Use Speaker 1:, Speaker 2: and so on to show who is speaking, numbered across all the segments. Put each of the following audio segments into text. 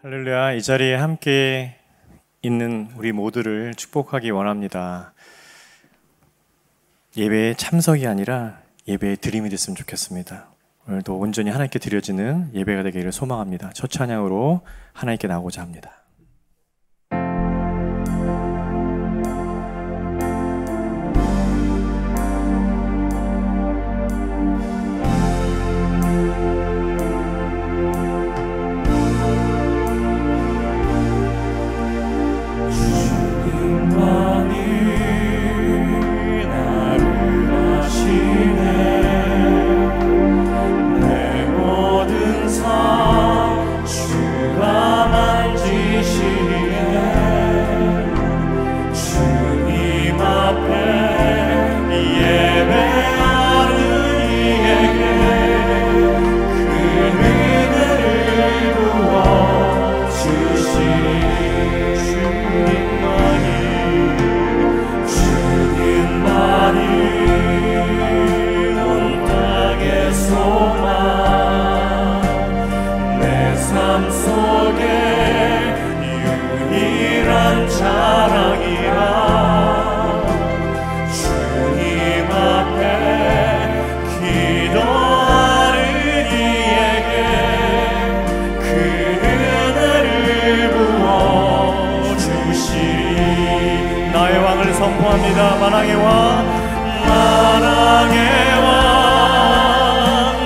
Speaker 1: 할렐루야. 이 자리에 함께 있는 우리 모두를 축복하기 원합니다. 예배에 참석이 아니라 예배의 드림이 됐으면 좋겠습니다. 오늘도 온전히 하나님께 드려지는 예배가 되기를 소망합니다. 첫 찬양으로 하나님께 나오고자 합니다. 만왕의 왕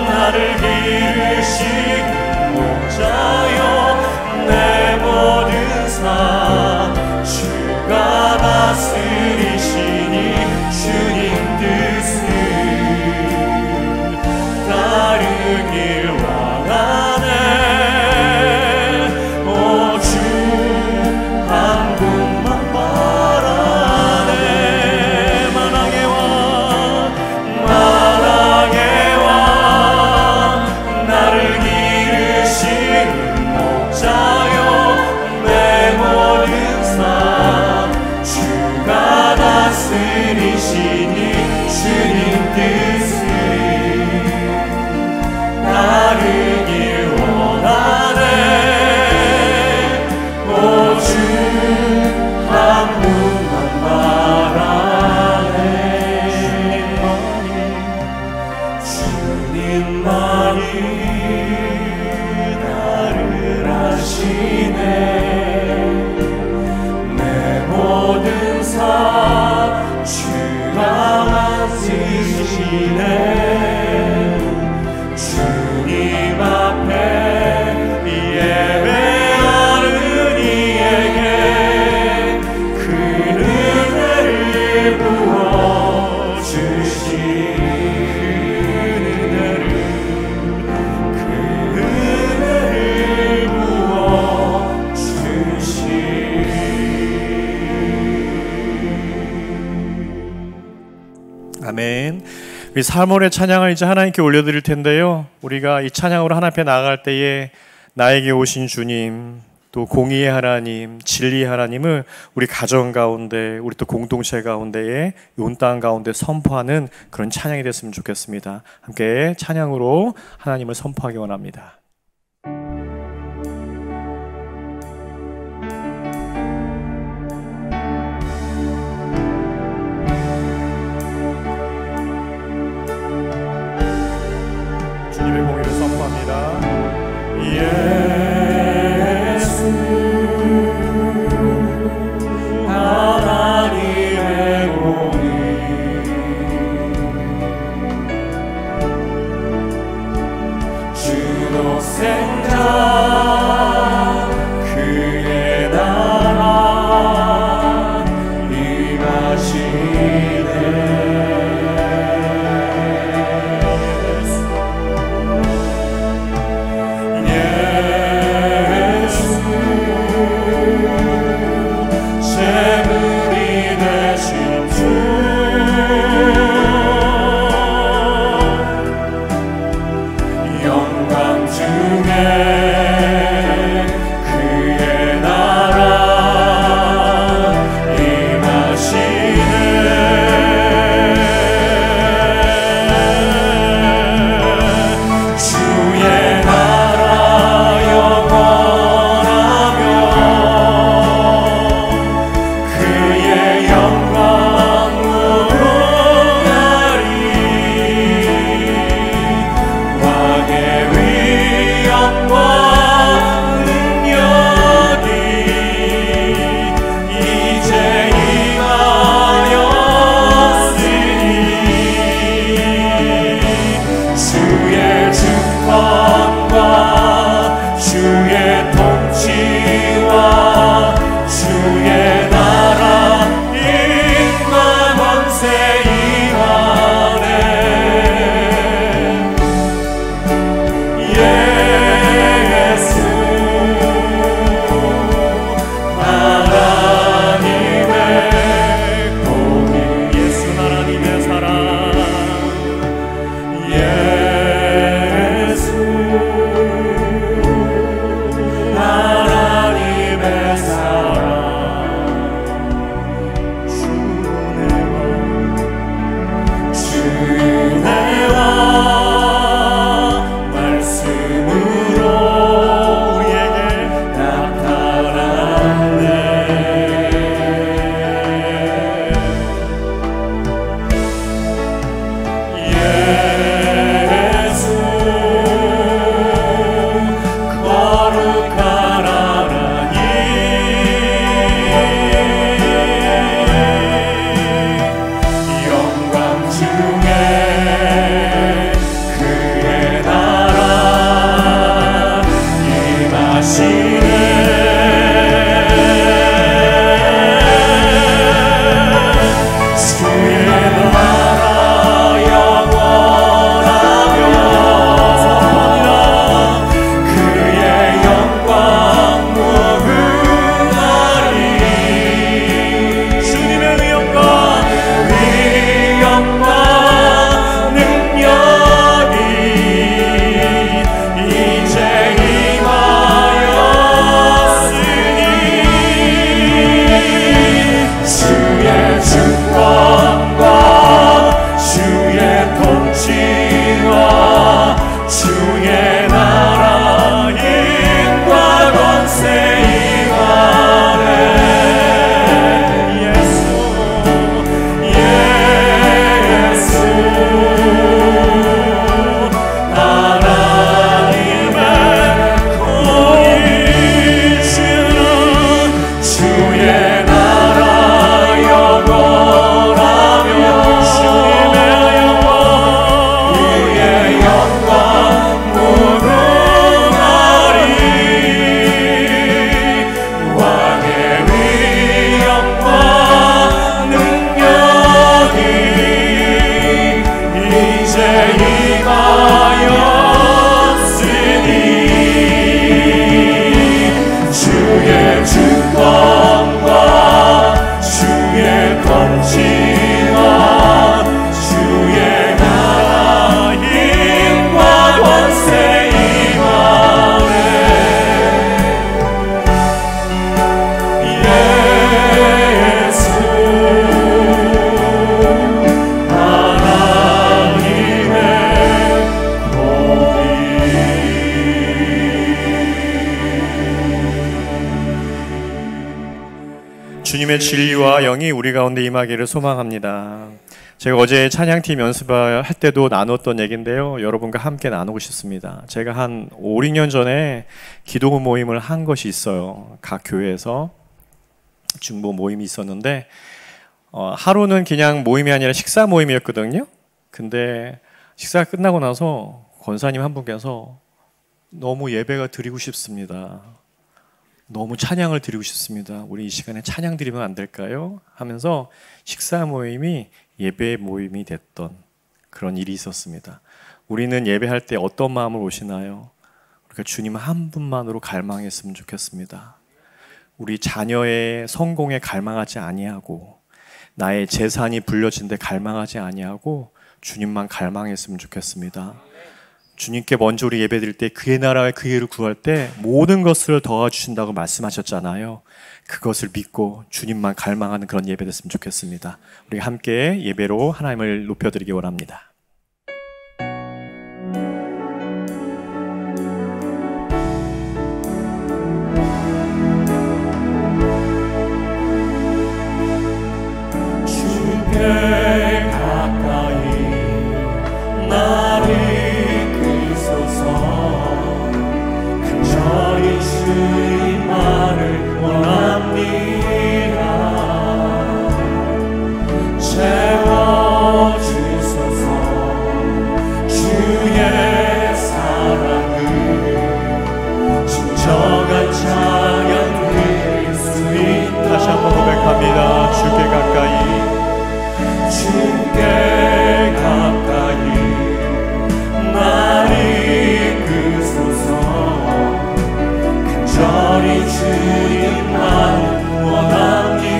Speaker 1: 나를 기르신 목자여 내 모든 삶 주가 다스리시니 주님 뜻을 따르길 원하네. 오 주 한 분만 바라네. 아멘. 우리 사물의 찬양을 이제 하나님께 올려드릴 텐데요, 우리가 이 찬양으로 하나님 앞에 나아갈 때에 나에게 오신 주님, 또 공의의 하나님, 진리의 하나님을 우리 가정 가운데, 우리 또 공동체 가운데에 온 땅 가운데 선포하는 그런 찬양이 됐으면 좋겠습니다. 함께 찬양으로 하나님을 선포하기 원합니다. 주님의 공의를 선포합니다. 예수 하나님의 공의 주로 주님의 진리와 영이 우리 가운데 임하기를 소망합니다. 제가 어제 찬양팀 연습할 때도 나눴던 얘기인데요. 여러분과 함께 나누고 싶습니다. 제가 한 5, 6년 전에 기도 모임을 한 것이 있어요. 각 교회에서 중보 모임이 있었는데 하루는 그냥 모임이 아니라 식사 모임이었거든요. 근데 식사가 끝나고 나서 권사님 한 분께서 너무 예배가 드리고 싶습니다. 너무 찬양을 드리고 싶습니다. 우리 이 시간에 찬양 드리면 안 될까요? 하면서 식사 모임이 예배 모임이 됐던 그런 일이 있었습니다. 우리는 예배할 때 어떤 마음으로 오시나요? 우리가 주님 한 분만으로 갈망했으면 좋겠습니다. 우리 자녀의 성공에 갈망하지 아니하고 나의 재산이 불려진 데 갈망하지 아니하고 주님만 갈망했으면 좋겠습니다. 주님께 먼저 우리 예배드릴 때 그의 나라와 그의 의를 구할 때 모든 것을 도와주신다고 말씀하셨잖아요. 그것을 믿고 주님만 갈망하는 그런 예배 됐으면 좋겠습니다. 우리 함께 예배로 하나님을 높여드리기 원합니다.
Speaker 2: 주께 가까이 나를 주님만을 원합니다. 채워주소서. 주의 사랑을 진정한 찬양 드릴 수 있도록.
Speaker 1: 다시 한번 고백합니다. 주께 가까이,
Speaker 2: 주께 가까이 나를 이끄소서. 간절히 주님만 원합니다.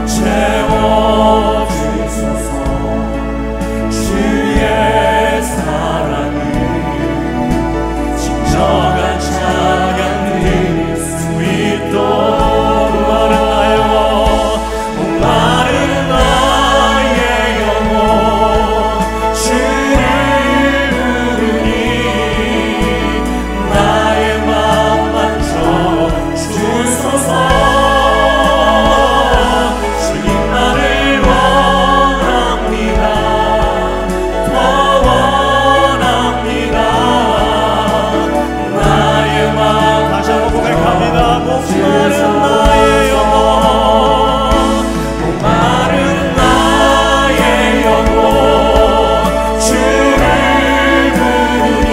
Speaker 2: 채워주소서. 주의 사랑을 진정한 찬양 드릴 수 있도록. 목마른 나의 영혼 주를 부르니 나의 맘만 주소서. 주님만을 원합니다. 더 원합니다. 나의 맘
Speaker 1: 다시 한번 고백합니다.
Speaker 2: 목마른 나의 영혼 목마른 나의 영혼 주를 부르니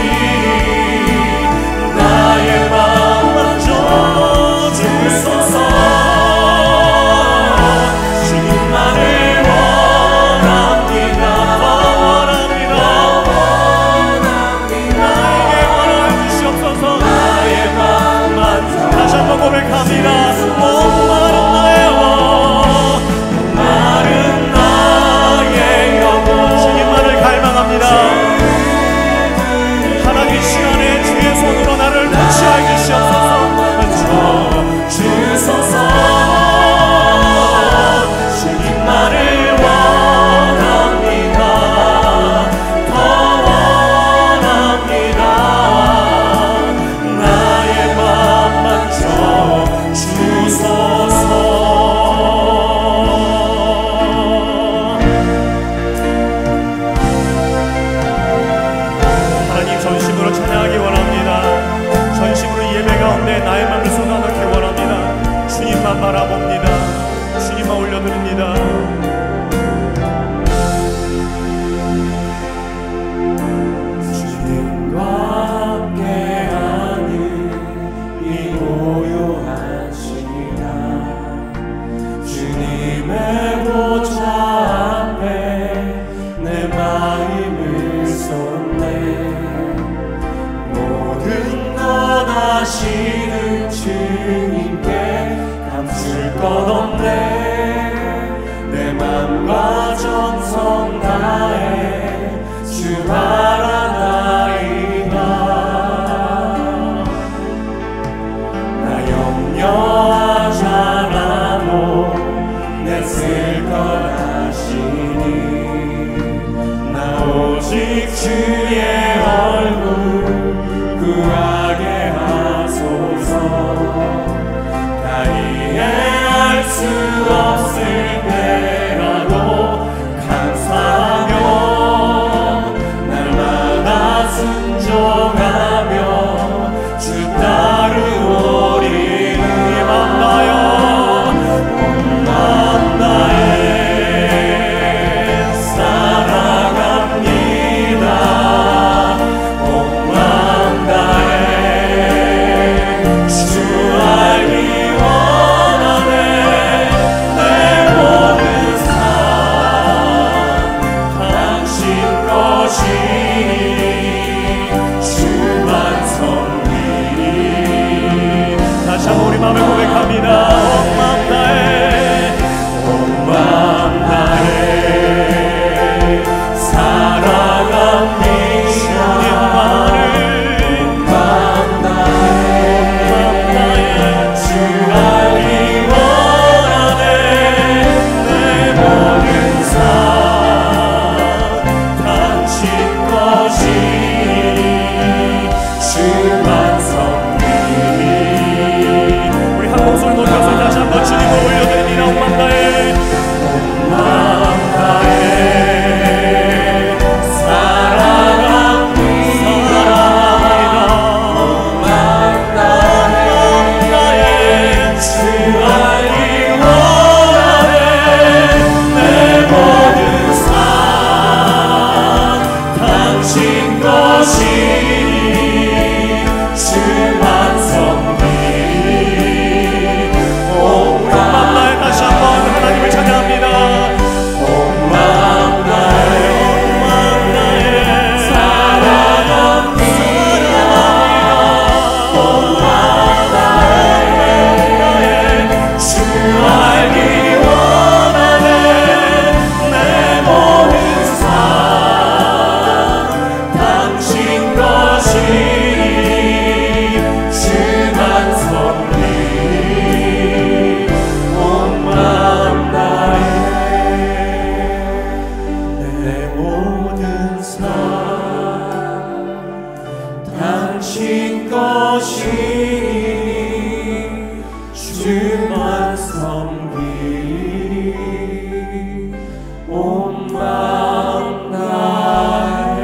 Speaker 2: 나의 맘만 주소서. 주님만을 원합니다. 원합니다. 나에게 원하여 주시옵소서. 나의 맘만
Speaker 1: 다시 한번 고백합니다.
Speaker 2: 목마른 나의 영혼 목마른 나의 영혼
Speaker 1: 주님만을 갈망합니다. 하나님 이 시간에 주의 손으로 나를 붙이하여 주시옵소서.
Speaker 2: 주소서. 주님만을 원합니다. 더 원합니다. 나의 맘만 주소서.
Speaker 1: 하나님 전심으로 찬양하기 원합니다. 전심으로 예배 가운데 나의 마음을 쏟아넣기 원합니다. 주님만 바라봅니다. 주님만 올려드립니다.
Speaker 2: 주님과 함께하는 이 고요한 시간 주님의 보좌 앞에 내 마음을 쏟네. 모든 것 아시는 주님께 감출 것 없네. 내 맘과 정성 다해 주 바라나이다. 나 염려하지 않아도 내쓸 것 아시니 나 오직 주의 얼굴 구하게 하소서. 수 없을 때라도 감사하며 날마다 순종하며 주 따르오리. 온 맘 다해 사랑합니다. 온 맘 다해 주 알기 원하네. 내 모든 삶 당신 것이니 주만 섬기리.
Speaker 1: 다시 한번 우리 마음을 고백합니다. 온 맘 다해
Speaker 2: 온 맘 다해 사랑합니다. 온 맘 다해 주 알기 원하네. 내 모든 삶 당신 것이니 주만 섬기리.
Speaker 1: 우리 한 목소리 높여서 다시 한번 주님을 올려드립니다. 온 맘 다해
Speaker 2: 온 맘 다해 사랑합니다. 온 맘 다해 주 알기 원하네. 내 모든 삶 당신 것이니 주만 섬기리. 온 맘
Speaker 1: 다해 다시 한번 하나님을 찬양합니다.
Speaker 2: 온 맘 다해 사랑합니다. 온 맘 다해 주 알기 원하네. 내 모든 삶 당신 것이니 주만 섬기리. 온 맘 다해 내 모든 삶 당신 것이니 주만 섬기리. 온 맘 다해.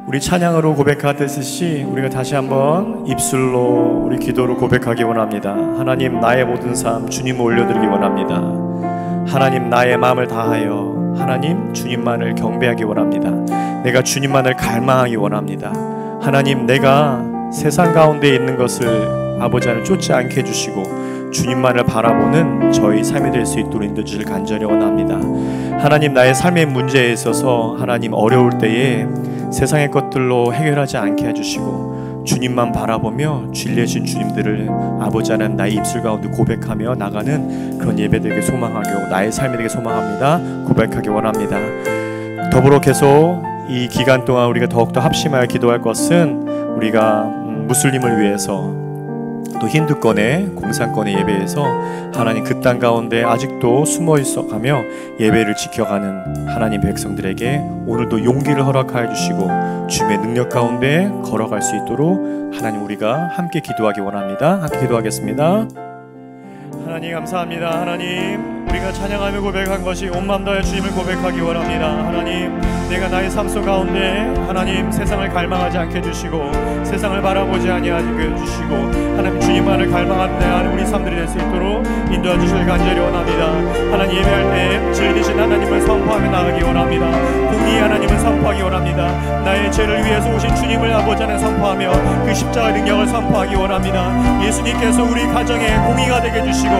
Speaker 1: 우리 찬양으로 고백하듯이 우리가 다시 한번 입술로 우리 기도로 고백하기 원합니다. 하나님, 나의 모든 삶 주님을 올려드리기 원합니다. 하나님, 나의 마음을 다하여 하나님 주님만을 경배하기 원합니다. 내가 주님만을 갈망하기 원합니다. 하나님, 내가 세상 가운데 있는 것을 아버지 하나님 쫓지 않게 해주시고 주님만을 바라보는 저희 삶이 될 수 있도록 인도주시길 간절히 원합니다. 하나님, 나의 삶의 문제에 있어서 하나님 어려울 때에 세상의 것들로 해결하지 않게 해주시고 주님만 바라보며 진리하신 주님들을 아버지 하나님 나의 입술 가운데 고백하며 나가는 그런 예배되게 소망하고 나의 삶이 되게 소망합니다. 고백하기 원합니다. 더불어 계속 이 기간 동안 우리가 더욱더 합심하여 기도할 것은 우리가 무슬림을 위해서 또 힌두권의 공산권의 예배에서 하나님 그 땅 가운데 아직도 숨어 있어가며 예배를 지켜가는 하나님 백성들에게 오늘도 용기를 허락하여 주시고 주님의 능력 가운데 걸어갈 수 있도록 하나님 우리가 함께 기도하기 원합니다. 함께 기도하겠습니다. 하나님 감사합니다. 하나님, 우리가 찬양하며 고백한 것이 온 마음 다해 주님을 고백하기 원합니다. 하나님, 내가 나의 삶 속 가운데 하나님 세상을 갈망하지 않게 해주시고 세상을 바라보지 아니하게 해주시고 하나님 주님만을 갈망하는 우리 삶들이 될 수 있도록 인도해 주실 간절히 원합니다. 하나님, 예배할 때 진리이신 하나님을 선포하며 나가기 원합니다. 공의의 하나님을 선포하기 원합니다. 나의 죄를 위해서 오신 주님을 아버지 안에 선포하며 그 십자가의 능력을 선포하기 원합니다. 예수님께서 우리 가정에 공의가 되게 해주시고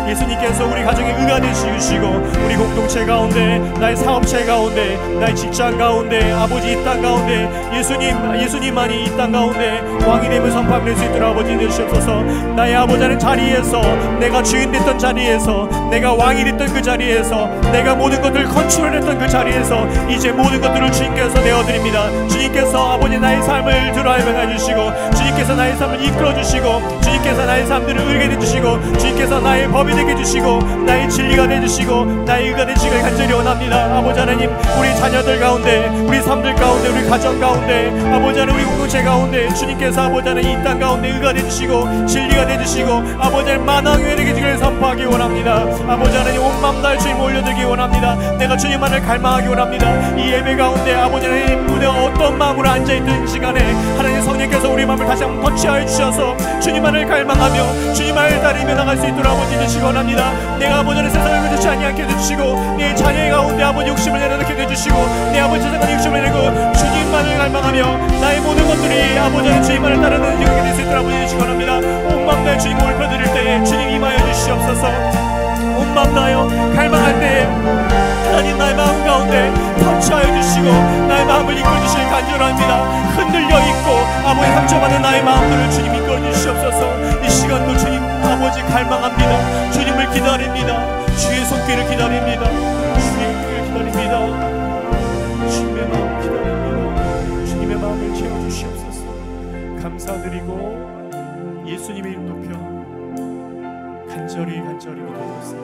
Speaker 1: 예수님께서 우리 가정에 의가 되시고 우리 공동체 가운데 나의 사업체 가운데 나의 직장 가운데 아버지 이 땅 가운데 예수님만이 이 땅 가운데 왕이 되면 선포할 수 있도록 아버지 되시옵소서. 나의 아버지 하는 자리에서 내가 주인 됐던 자리에서 내가 왕이 됐던 그 자리에서 내가 모든 것들을 컨트롤했던 그 자리에서 이제 모든 것들을 주님께서 내어드립니다. 주님께서 아버지 나의 삶을 드라이브 해주시고 주님께서 나의 삶을 이끌어주시고 주님께서 나의 삶들을 의게 해주시고 주님께서 나의 법이 되게 해주시고 나의 진리가 되주시고 나의 의가 되시길 간절히 원합니다. 아버지 하나님, 우리 자녀들 가운데, 우리 삶들 가운데, 우리 가정 가운데, 아버지 하나님, 우리 공동체 가운데 주님께서 아버지 하나님 이 땅 가운데 의가 되주시고 진리가 되주시고 아버지 하나님 만왕의 되게 주길 선포하기 원합니다. 아버지 하나님, 온 마음 다해 주님 올려드리기 원합니다. 내가 주님만을 갈망하기 원합니다. 이 예배 가운데 아버지 하나님, 우리가 어떤 마음으로 앉아있던 시간에 하나님 성령께서 우리 마음을 다시 한번 터치하여 주셔서 주님만을 갈망하며 주님만을 따르며 나갈 수 있도록 아버지 해주시기 원합니다. 내가 아버지 하나님 세상을 그렇지 아니하게 해주시고 내 자녀의 가운데 아버지 욕심을 내려놓게 해주시고 내 아버지 세상의 욕심을 내고 주님만을 갈망하며 나의 모든 것들이 아버지 하나님 주님만을 따르는 영역이 될 수 있도록 아버지 해주시기 원합니다. 온 마음 다해 주님 몸을 펴드릴 때에 주님 임하여 주시옵소서. 온 마음 다하여 갈망할 때에 하나님 나의 마음 가운데 터치하여 주시고 나의 마음을 이끌어주시길 간절합니다. 흔들려 있고 아버지 상처받은 나의 마음들을 주님 이끌어주시옵소서. 이 시간도 주님 아버지 갈망합니다. 주님을 기다립니다. 주의 손길을 기다립니다. 주의 손길을 기다립니다. 주님의 마음을 기다립니다. 주님의 마음을 채워주시옵소서. 감사드리고 예수님의 이름 높여 간절히 기도드렸습니다.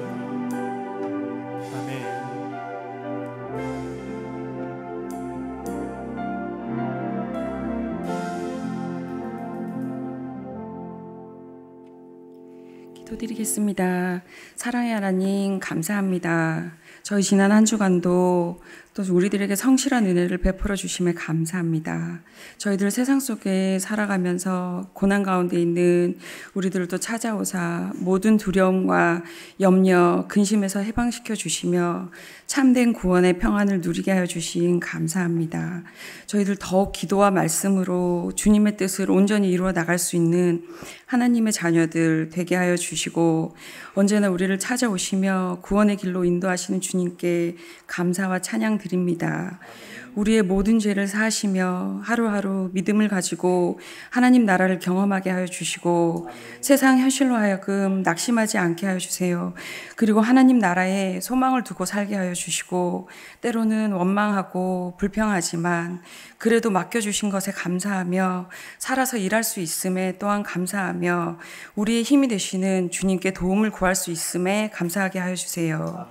Speaker 1: 아멘.
Speaker 3: 기도드리겠습니다. 사랑의 하나님, 감사합니다. 저희 지난 한 주간도 또 우리들에게 성실한 은혜를 베풀어 주심에 감사합니다. 저희들 세상 속에 살아가면서 고난 가운데 있는 우리들을 또 찾아오사 모든 두려움과 염려, 근심에서 해방시켜 주시며 참된 구원의 평안을 누리게 하여 주신 감사합니다. 저희들 더욱 기도와 말씀으로 주님의 뜻을 온전히 이루어 나갈 수 있는 하나님의 자녀들 되게 하여 주시고 언제나 우리를 찾아오시며 구원의 길로 인도하시는 주님께 감사와 찬양 드립니다. 우리의 모든 죄를 사하시며 하루하루 믿음을 가지고 하나님 나라를 경험하게 하여 주시고 세상 현실로 하여금 낙심하지 않게 하여 주세요. 그리고 하나님 나라에 소망을 두고 살게 하여 주시고 때로는 원망하고 불평하지만 그래도 맡겨주신 것에 감사하며 살아서 일할 수 있음에 또한 감사하며 우리의 힘이 되시는 주님께 도움을 구할 수 있음에 감사하게 하여 주세요.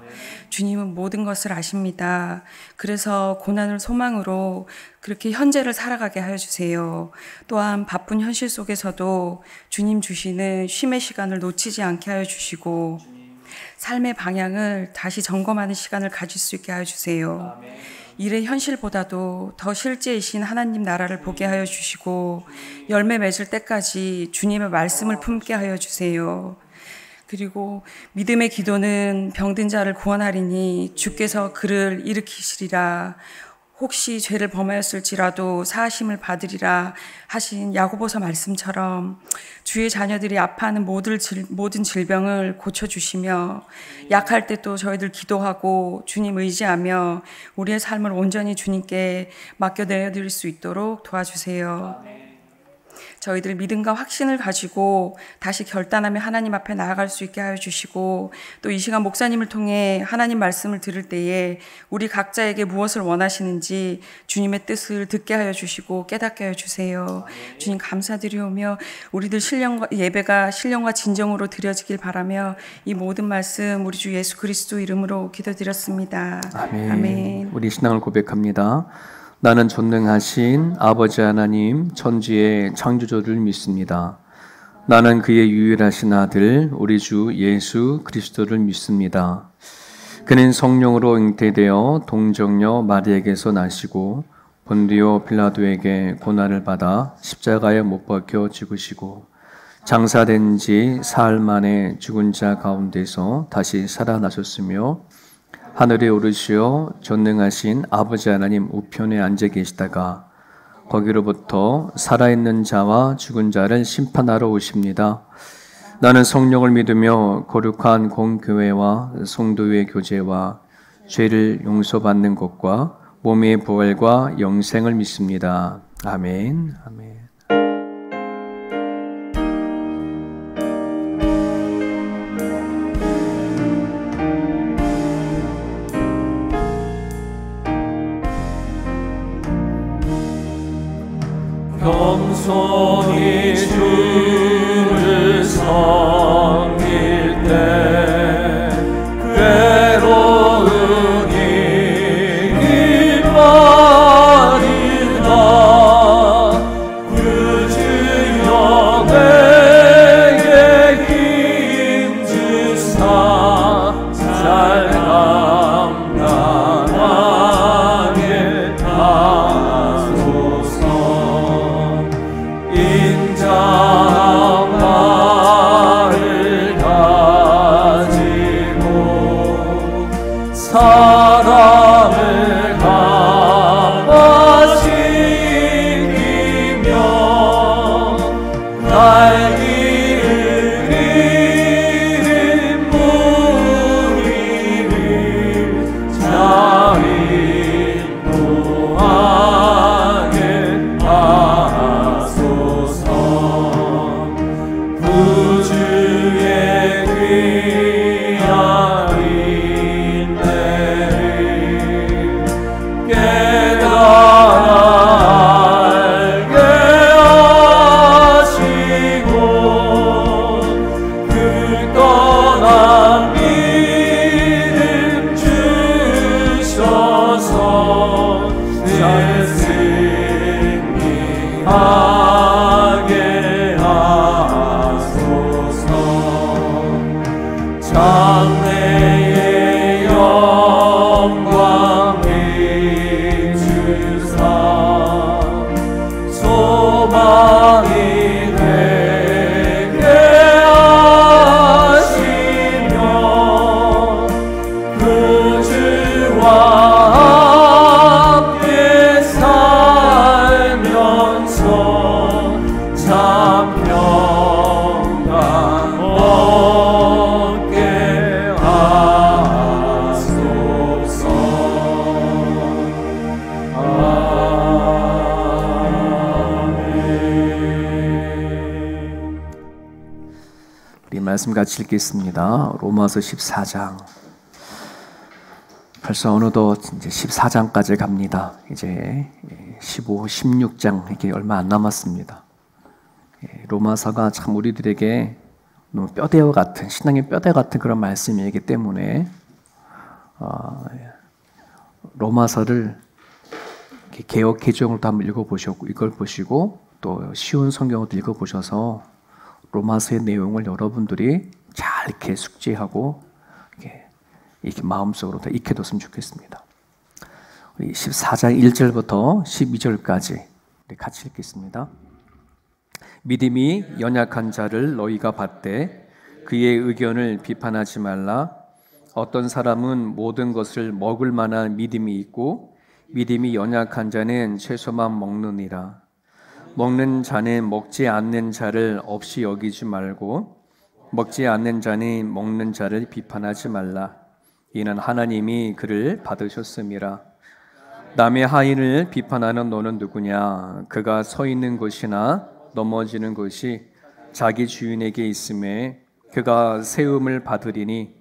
Speaker 3: 주님은 모든 것을 아십니다. 그래서 고난을 소망으로 그렇게 현재를 살아가게 하여 주세요. 또한 바쁜 현실 속에서도 주님 주시는 쉼의 시간을 놓치지 않게 하여 주시고 삶의 방향을 다시 점검하는 시간을 가질 수 있게 하여 주세요. 일의 현실보다도 더 실제이신 하나님 나라를 보게 하여 주시고 열매 맺을 때까지 주님의 말씀을 품게 하여 주세요. 그리고 믿음의 기도는 병든 자를 구원하리니 주께서 그를 일으키시리라. 혹시 죄를 범하였을지라도 사하심을 받으리라 하신 야고보서 말씀처럼 주의 자녀들이 아파하는 모든 질병을 고쳐주시며 약할 때 또 저희들 기도하고 주님 의지하며 우리의 삶을 온전히 주님께 맡겨내드릴 수 있도록 도와주세요. 저희들 믿음과 확신을 가지고 다시 결단하며 하나님 앞에 나아갈 수 있게 하여 주시고 또 이 시간 목사님을 통해 하나님 말씀을 들을 때에 우리 각자에게 무엇을 원하시는지 주님의 뜻을 듣게 하여 주시고 깨닫게 하여 주세요. 주님 감사드리오며 우리들 예배가 신령과 진정으로 드려지길 바라며 이 모든 말씀 우리 주 예수 그리스도 이름으로 기도드렸습니다.
Speaker 4: 아멘.
Speaker 3: 아멘.
Speaker 4: 우리 신앙을 고백합니다. 나는 전능하신 아버지 하나님 천지의 창조주를 믿습니다. 나는 그의 유일하신 아들 우리 주 예수 그리스도를 믿습니다. 그는 성령으로 잉태되어 동정녀 마리에게서 나시고 본디오 빌라도에게 고난을 받아 십자가에 못 박혀 죽으시고 장사된 지 사흘 만에 죽은 자 가운데서 다시 살아나셨으며 하늘에 오르시어 전능하신 아버지 하나님 우편에 앉아 계시다가 거기로부터 살아있는 자와 죽은 자를 심판하러 오십니다. 나는 성령을 믿으며 거룩한 공교회와 성도의 교제와 죄를 용서받는 것과 몸의 부활과 영생을 믿습니다. 아멘. 아멘.
Speaker 2: 겸손히 주를 섬길 때 괴로우니 기뻐리라. 그 주여 내게 힘주사 잘 감당하게 하소서. 인자한 말을 가지고 사람을 감화시키며 날 길을 잃은 무리를 잘 인도하게 하소서. 구주의 귀한 인내를 깨달아 알게 하시고 그 떠난 믿음 주셔서 내 승리하게 하소서. 장래의 영광 비추사 소망이 되게 하시며 그 주와 함께 살면서 참 평강 얻게 하소서. 아멘.
Speaker 4: 우리 말씀 같이 읽겠습니다. 로마서 14장. 벌써 어느덧 이제 14장까지 갑니다. 이제 15, 16장 이게 얼마 안 남았습니다. 로마서가 참 우리들에게 너무 뼈대와 같은, 신앙의 뼈대 같은 그런 말씀이기 때문에 로마서를 개역 개정으로도 한번 읽어보시고 이걸 보시고 또 쉬운 성경으로도 읽어보셔서 로마서의 내용을 여러분들이 잘 이렇게 숙지하고 이렇게 마음속으로 다 익혀뒀으면 좋겠습니다. 우리 14장 1절부터 12절까지 우리 같이 읽겠습니다. 믿음이 연약한 자를 너희가 받되 그의 의견을 비판하지 말라. 어떤 사람은 모든 것을 먹을 만한 믿음이 있고 믿음이 연약한 자는 채소만 먹느니라. 먹는 자는 먹지 않는 자를 없이 여기지 말고 먹지 않는 자는 먹는 자를 비판하지 말라. 이는 하나님이 그를 받으셨음이라. 남의 하인을 비판하는 너는 누구냐? 그가 서 있는 곳이나 넘어지는 것이 자기 주인에게 있음에 그가 세움을 받으리니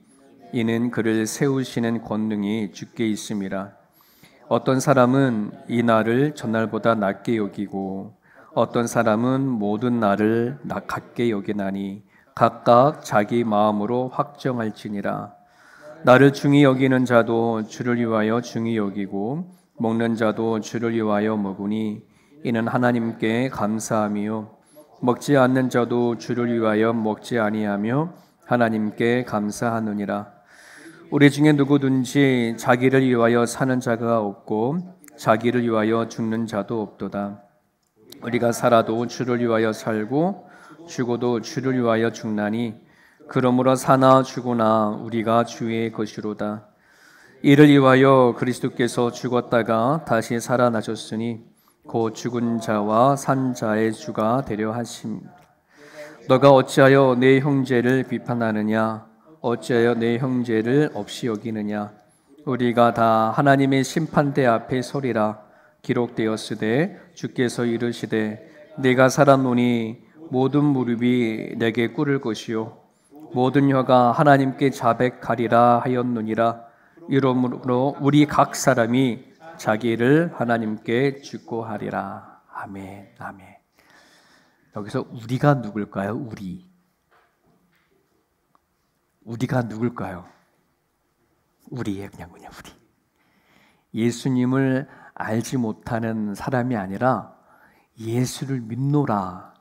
Speaker 4: 이는 그를 세우시는 권능이 주께 있음이라. 어떤 사람은 이 날을 전날보다 낮게 여기고 어떤 사람은 모든 날을 낮게 여기나니 각각 자기 마음으로 확정할지니라. 나를 중히 여기는 자도 주를 위하여 중히 여기고 먹는 자도 주를 위하여 먹으니 이는 하나님께 감사함이요 먹지 않는 자도 주를 위하여 먹지 아니하며 하나님께 감사하느니라. 우리 중에 누구든지 자기를 위하여 사는 자가 없고 자기를 위하여 죽는 자도 없도다. 우리가 살아도 주를 위하여 살고 죽어도 주를 위하여 죽나니 그러므로 사나 죽으나 우리가 주의 것이로다. 이를 위하여 그리스도께서 죽었다가 다시 살아나셨으니 곧 죽은 자와 산 자의 주가 되려 하심. 너가 어찌하여 내 형제를 비판하느냐? 어찌하여 내 형제를 없이 여기느냐? 우리가 다 하나님의 심판대 앞에 서리라. 기록되었으되 주께서 이르시되 내가 살았노니 모든 무릎이 내게 꿇을 것이요 모든 혀가 하나님께 자백하리라 하였느니라. 이러므로 우리 각 사람이 자기를 하나님께 주고하리라. 아멘. 아멘. 여기서 우리가 누굴까요? 우리. 우리가 누굴까요? 우리예요, 그냥 우리. 예수님을 알지 못하는 사람이 아니라 예수를 믿노라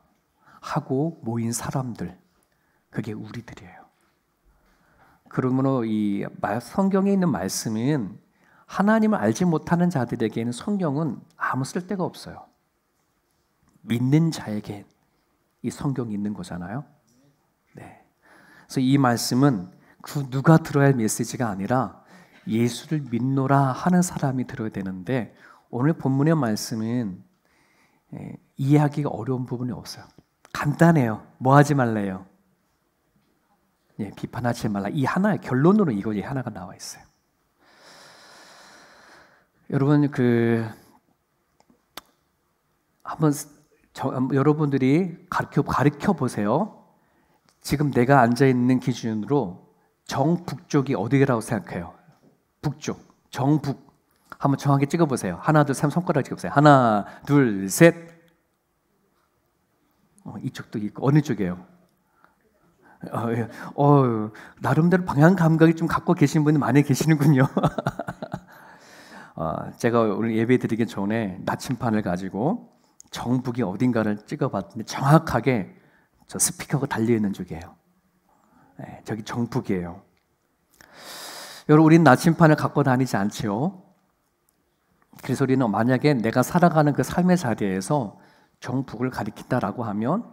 Speaker 4: 하고 모인 사람들, 그게 우리들이에요. 그러므로 이 성경에 있는 말씀은 하나님을 알지 못하는 자들에게는 성경은 아무 쓸데가 없어요. 믿는 자에게 이 성경이 있는 거잖아요. 네. 그래서 이 말씀은 그 누가 들어야 할 메시지가 아니라 예수를 믿노라 하는 사람이 들어야 되는데, 오늘 본문의 말씀은 이해하기가 어려운 부분이 없어요. 간단해요. 뭐 하지 말래요? 비판하지 말라. 이 하나의 결론으로 이거 하나가 나와 있어요. 여러분 한번 여러분들이 가르쳐 보세요. 지금 내가 앉아 있는 기준으로 정북쪽이 어디라고 생각해요? 북쪽, 정북. 한번 정확히 찍어 보세요. 하나, 둘, 셋, 손가락 찍어 보세요. 하나, 둘, 셋. 이쪽도 있고. 어느 쪽이에요? 나름대로 방향 감각이 좀 갖고 계신 분이 많이 계시는군요. 제가 오늘 예배 드리기 전에 나침판을 가지고 정북이 어딘가를 찍어봤는데 정확하게 저 스피커가 달려있는 쪽이에요. 네, 저기 정북이에요. 여러분, 우리는 나침판을 갖고 다니지 않지요. 그래서 우리는 만약에 내가 살아가는 그 삶의 자리에서 정북을 가리킨다라고 하면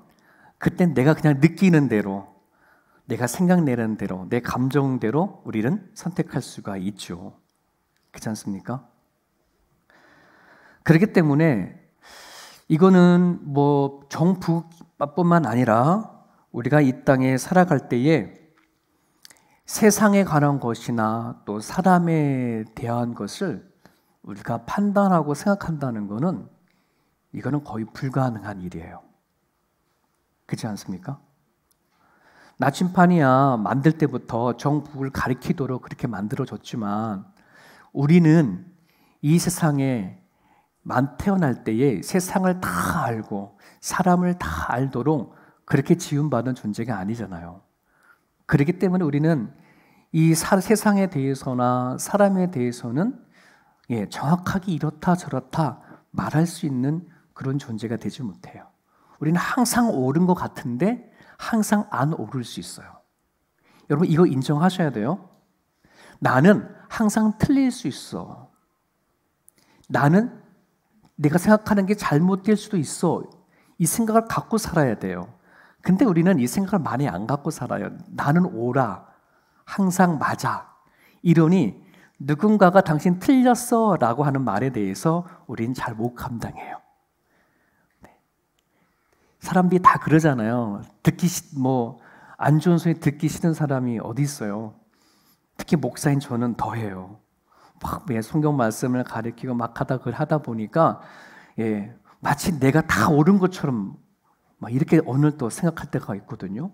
Speaker 4: 그땐 내가 그냥 느끼는 대로, 내가 생각내는 대로, 내 감정대로 우리는 선택할 수가 있죠. 그렇지 않습니까? 그렇기 때문에 이거는 뭐 정북뿐만 아니라 우리가 이 땅에 살아갈 때에 세상에 관한 것이나 또 사람에 대한 것을 우리가 판단하고 생각한다는 것은 이거는 거의 불가능한 일이에요. 그렇지 않습니까? 나침판이야 만들 때부터 정북을 가리키도록 그렇게 만들어졌지만 우리는 이 세상에 태어날 때에 세상을 다 알고 사람을 다 알도록 그렇게 지음받은 존재가 아니잖아요. 그렇기 때문에 우리는 이 세상에 대해서나 사람에 대해서는 정확하게 이렇다 저렇다 말할 수 있는 그런 존재가 되지 못해요. 우리는 항상 옳은 것 같은데 항상 안 옳을 수 있어요. 여러분, 이거 인정하셔야 돼요. 나는 항상 틀릴 수 있어. 나는 내가 생각하는 게 잘못될 수도 있어. 이 생각을 갖고 살아야 돼요. 근데 우리는 이 생각을 많이 안 갖고 살아요. 나는 옳아. 항상 맞아. 이러니 누군가가 당신 틀렸어 라고 하는 말에 대해서 우리는 잘 못 감당해요. 사람들이 다 그러잖아요. 안 좋은 소리 듣기 싫은 사람이 어디 있어요. 특히 목사인 저는 더해요. 막 성경 말씀을 가르치고 막 하다 보니까 마치 내가 다 옳은 것처럼 막 이렇게 오늘 또 생각할 때가 있거든요.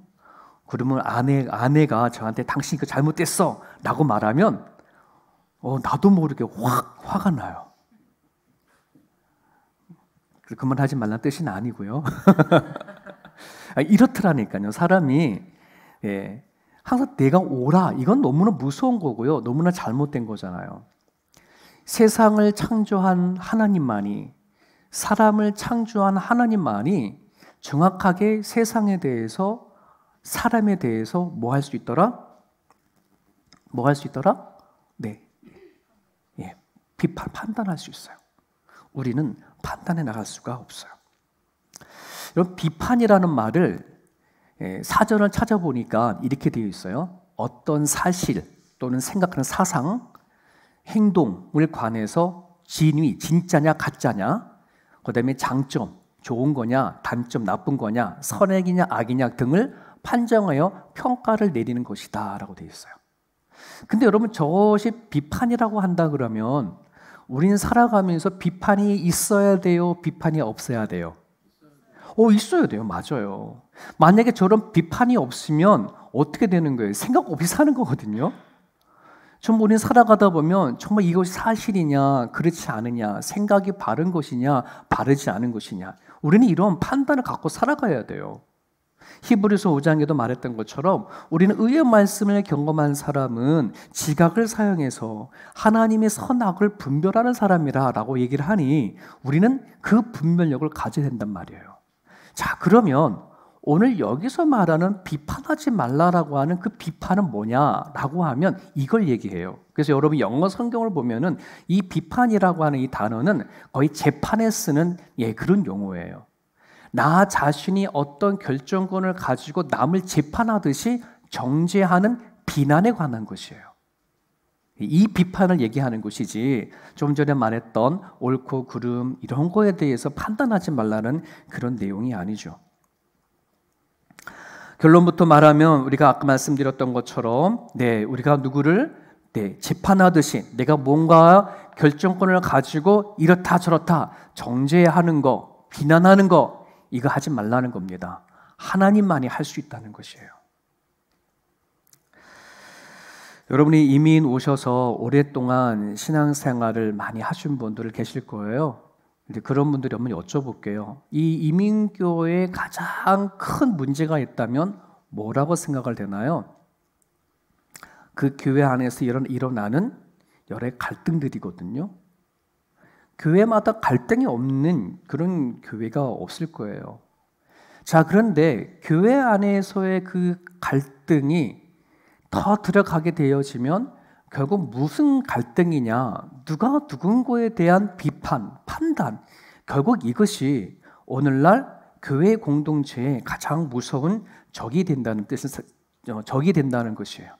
Speaker 4: 그러면 아내가 저한테 당신 이거 잘못됐어 라고 말하면 나도 모르게 확 화가 나요. 그만하지 말라는 뜻은 아니고요. 이렇더라니까요. 사람이 항상 내가 옳아. 이건 너무나 무서운 거고요. 너무나 잘못된 거잖아요. 세상을 창조한 하나님만이, 사람을 창조한 하나님만이 정확하게 세상에 대해서, 사람에 대해서 뭐 할 수 있더라? 뭐 할 수 있더라? 판단할 수 있어요. 우리는 판단해 나갈 수가 없어요. 여러분, 비판이라는 말을 사전을 찾아보니까 이렇게 되어 있어요. 어떤 사실 또는 생각하는 사상, 행동을 관해서 진위, 진짜냐 가짜냐, 그 다음에 장점, 좋은 거냐 단점, 나쁜 거냐, 선행이냐 악이냐 등을 판정하여 평가를 내리는 것이다 라고 되어 있어요. 근데 여러분, 저것이 비판이라고 한다 그러면 우리는 살아가면서 비판이 있어야 돼요? 비판이 없어야 돼요? 있어야 돼요. 맞아요. 만약에 저런 비판이 없으면 어떻게 되는 거예요? 생각 없이 사는 거거든요. 좀 우리는 살아가다 보면 정말 이것이 사실이냐 그렇지 않으냐, 생각이 바른 것이냐 바르지 않은 것이냐, 우리는 이런 판단을 갖고 살아가야 돼요. 히브리서 5장에도 말했던 것처럼 우리는 의의 말씀을 경험한 사람은 지각을 사용해서 하나님의 선악을 분별하는 사람이라고 얘기를 하니 우리는 그 분별력을 가져야 된단 말이에요. 자, 그러면 오늘 여기서 말하는 비판하지 말라라고 하는 그 비판은 뭐냐라고 하면 이걸 얘기해요. 그래서 여러분 영어 성경을 보면은 이 비판이라고 하는 이 단어는 거의 재판에 쓰는 그런 용어예요. 나 자신이 어떤 결정권을 가지고 남을 재판하듯이 정죄하는 비난에 관한 것이에요. 이 비판을 얘기하는 것이지 좀 전에 말했던 옳고 그름 이런 거에 대해서 판단하지 말라는 그런 내용이 아니죠. 결론부터 말하면 우리가 아까 말씀드렸던 것처럼 우리가 누구를 재판하듯이 내가 뭔가 결정권을 가지고 이렇다 저렇다 정죄하는 거, 비난하는 거 이거 하지 말라는 겁니다. 하나님만이 할 수 있다는 것이에요. 여러분이 이민 오셔서 오랫동안 신앙생활을 많이 하신 분들 계실 거예요. 근데 그런 분들이 한번 여쭤볼게요. 이 이민교회에 가장 큰 문제가 있다면 뭐라고 생각을 되나요? 그 교회 안에서 일어나는 여러 갈등들이거든요. 교회마다 갈등이 없는 그런 교회가 없을 거예요. 자, 그런데 교회 안에서의 그 갈등이 더 들어가게 되어지면 결국 무슨 갈등이냐? 누가 누군가에 대한 비판, 판단. 결국 이것이 오늘날 교회 공동체의 가장 무서운 적이 된다는 적이 된다는 것이에요.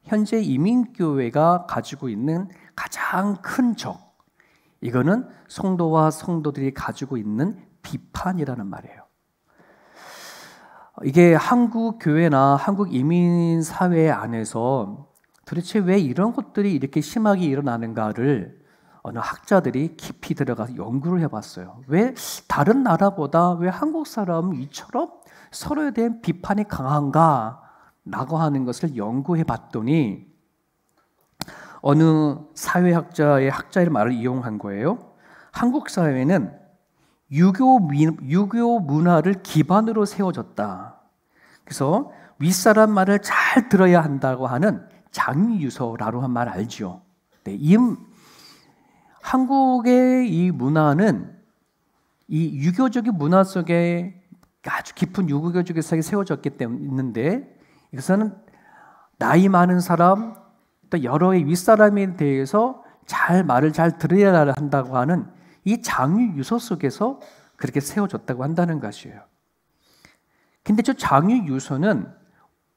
Speaker 4: 현재 이민교회가 가지고 있는 가장 큰 적. 이거는 성도와 성도들이 가지고 있는 비판이라는 말이에요. 이게 한국 교회나 한국 이민 사회 안에서 도대체 왜 이런 것들이 이렇게 심하게 일어나는가를 어느 학자들이 깊이 들어가서 연구를 해봤어요. 왜 다른 나라보다 왜 한국 사람은 이처럼 서로에 대한 비판이 강한가? 라고 하는 것을 연구해 봤더니 어느 사회학자의 학자의 말을 이용한 거예요. 한국 사회는 유교 문화를 기반으로 세워졌다. 그래서 윗사람 말을 잘 들어야 한다고 하는 장유서라고 한 말 알죠? 한국의 이 문화는 이 유교적인 문화 속에 아주 깊은 유교적인 세계에 세워졌기 때문에 있는데 이것은 나이 많은 사람 또 여러의 윗사람에 대해서 말을 잘 들어야 한다고 하는 이 장유유서 속에서 그렇게 세워졌다고 한다는 것이에요. 근데 저 장유유서는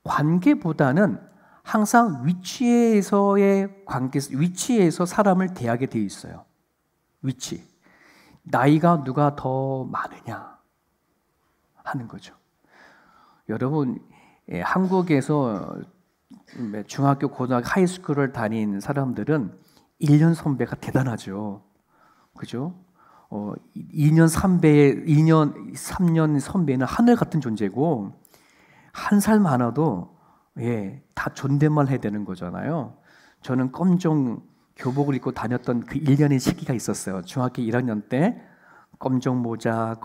Speaker 4: 관계보다는 항상 위치에서의 관계, 위치에서 사람을 대하게 되어 있어요. 위치. 나이가 누가 더 많으냐 하는 거죠. 여러분, 한국에서 중학교, 고등학교, 하이스쿨을 다닌 사람들은 1년 선배가 대단하죠. 그죠? 2년 3년 선배는 하늘 같은 존재고, 한 살 많아도, 다 존댓말 해야 되는 거잖아요. 저는 검정 교복을 입고 다녔던 그 1년의 시기가 있었어요. 중학교 1학년 때 검정 모자,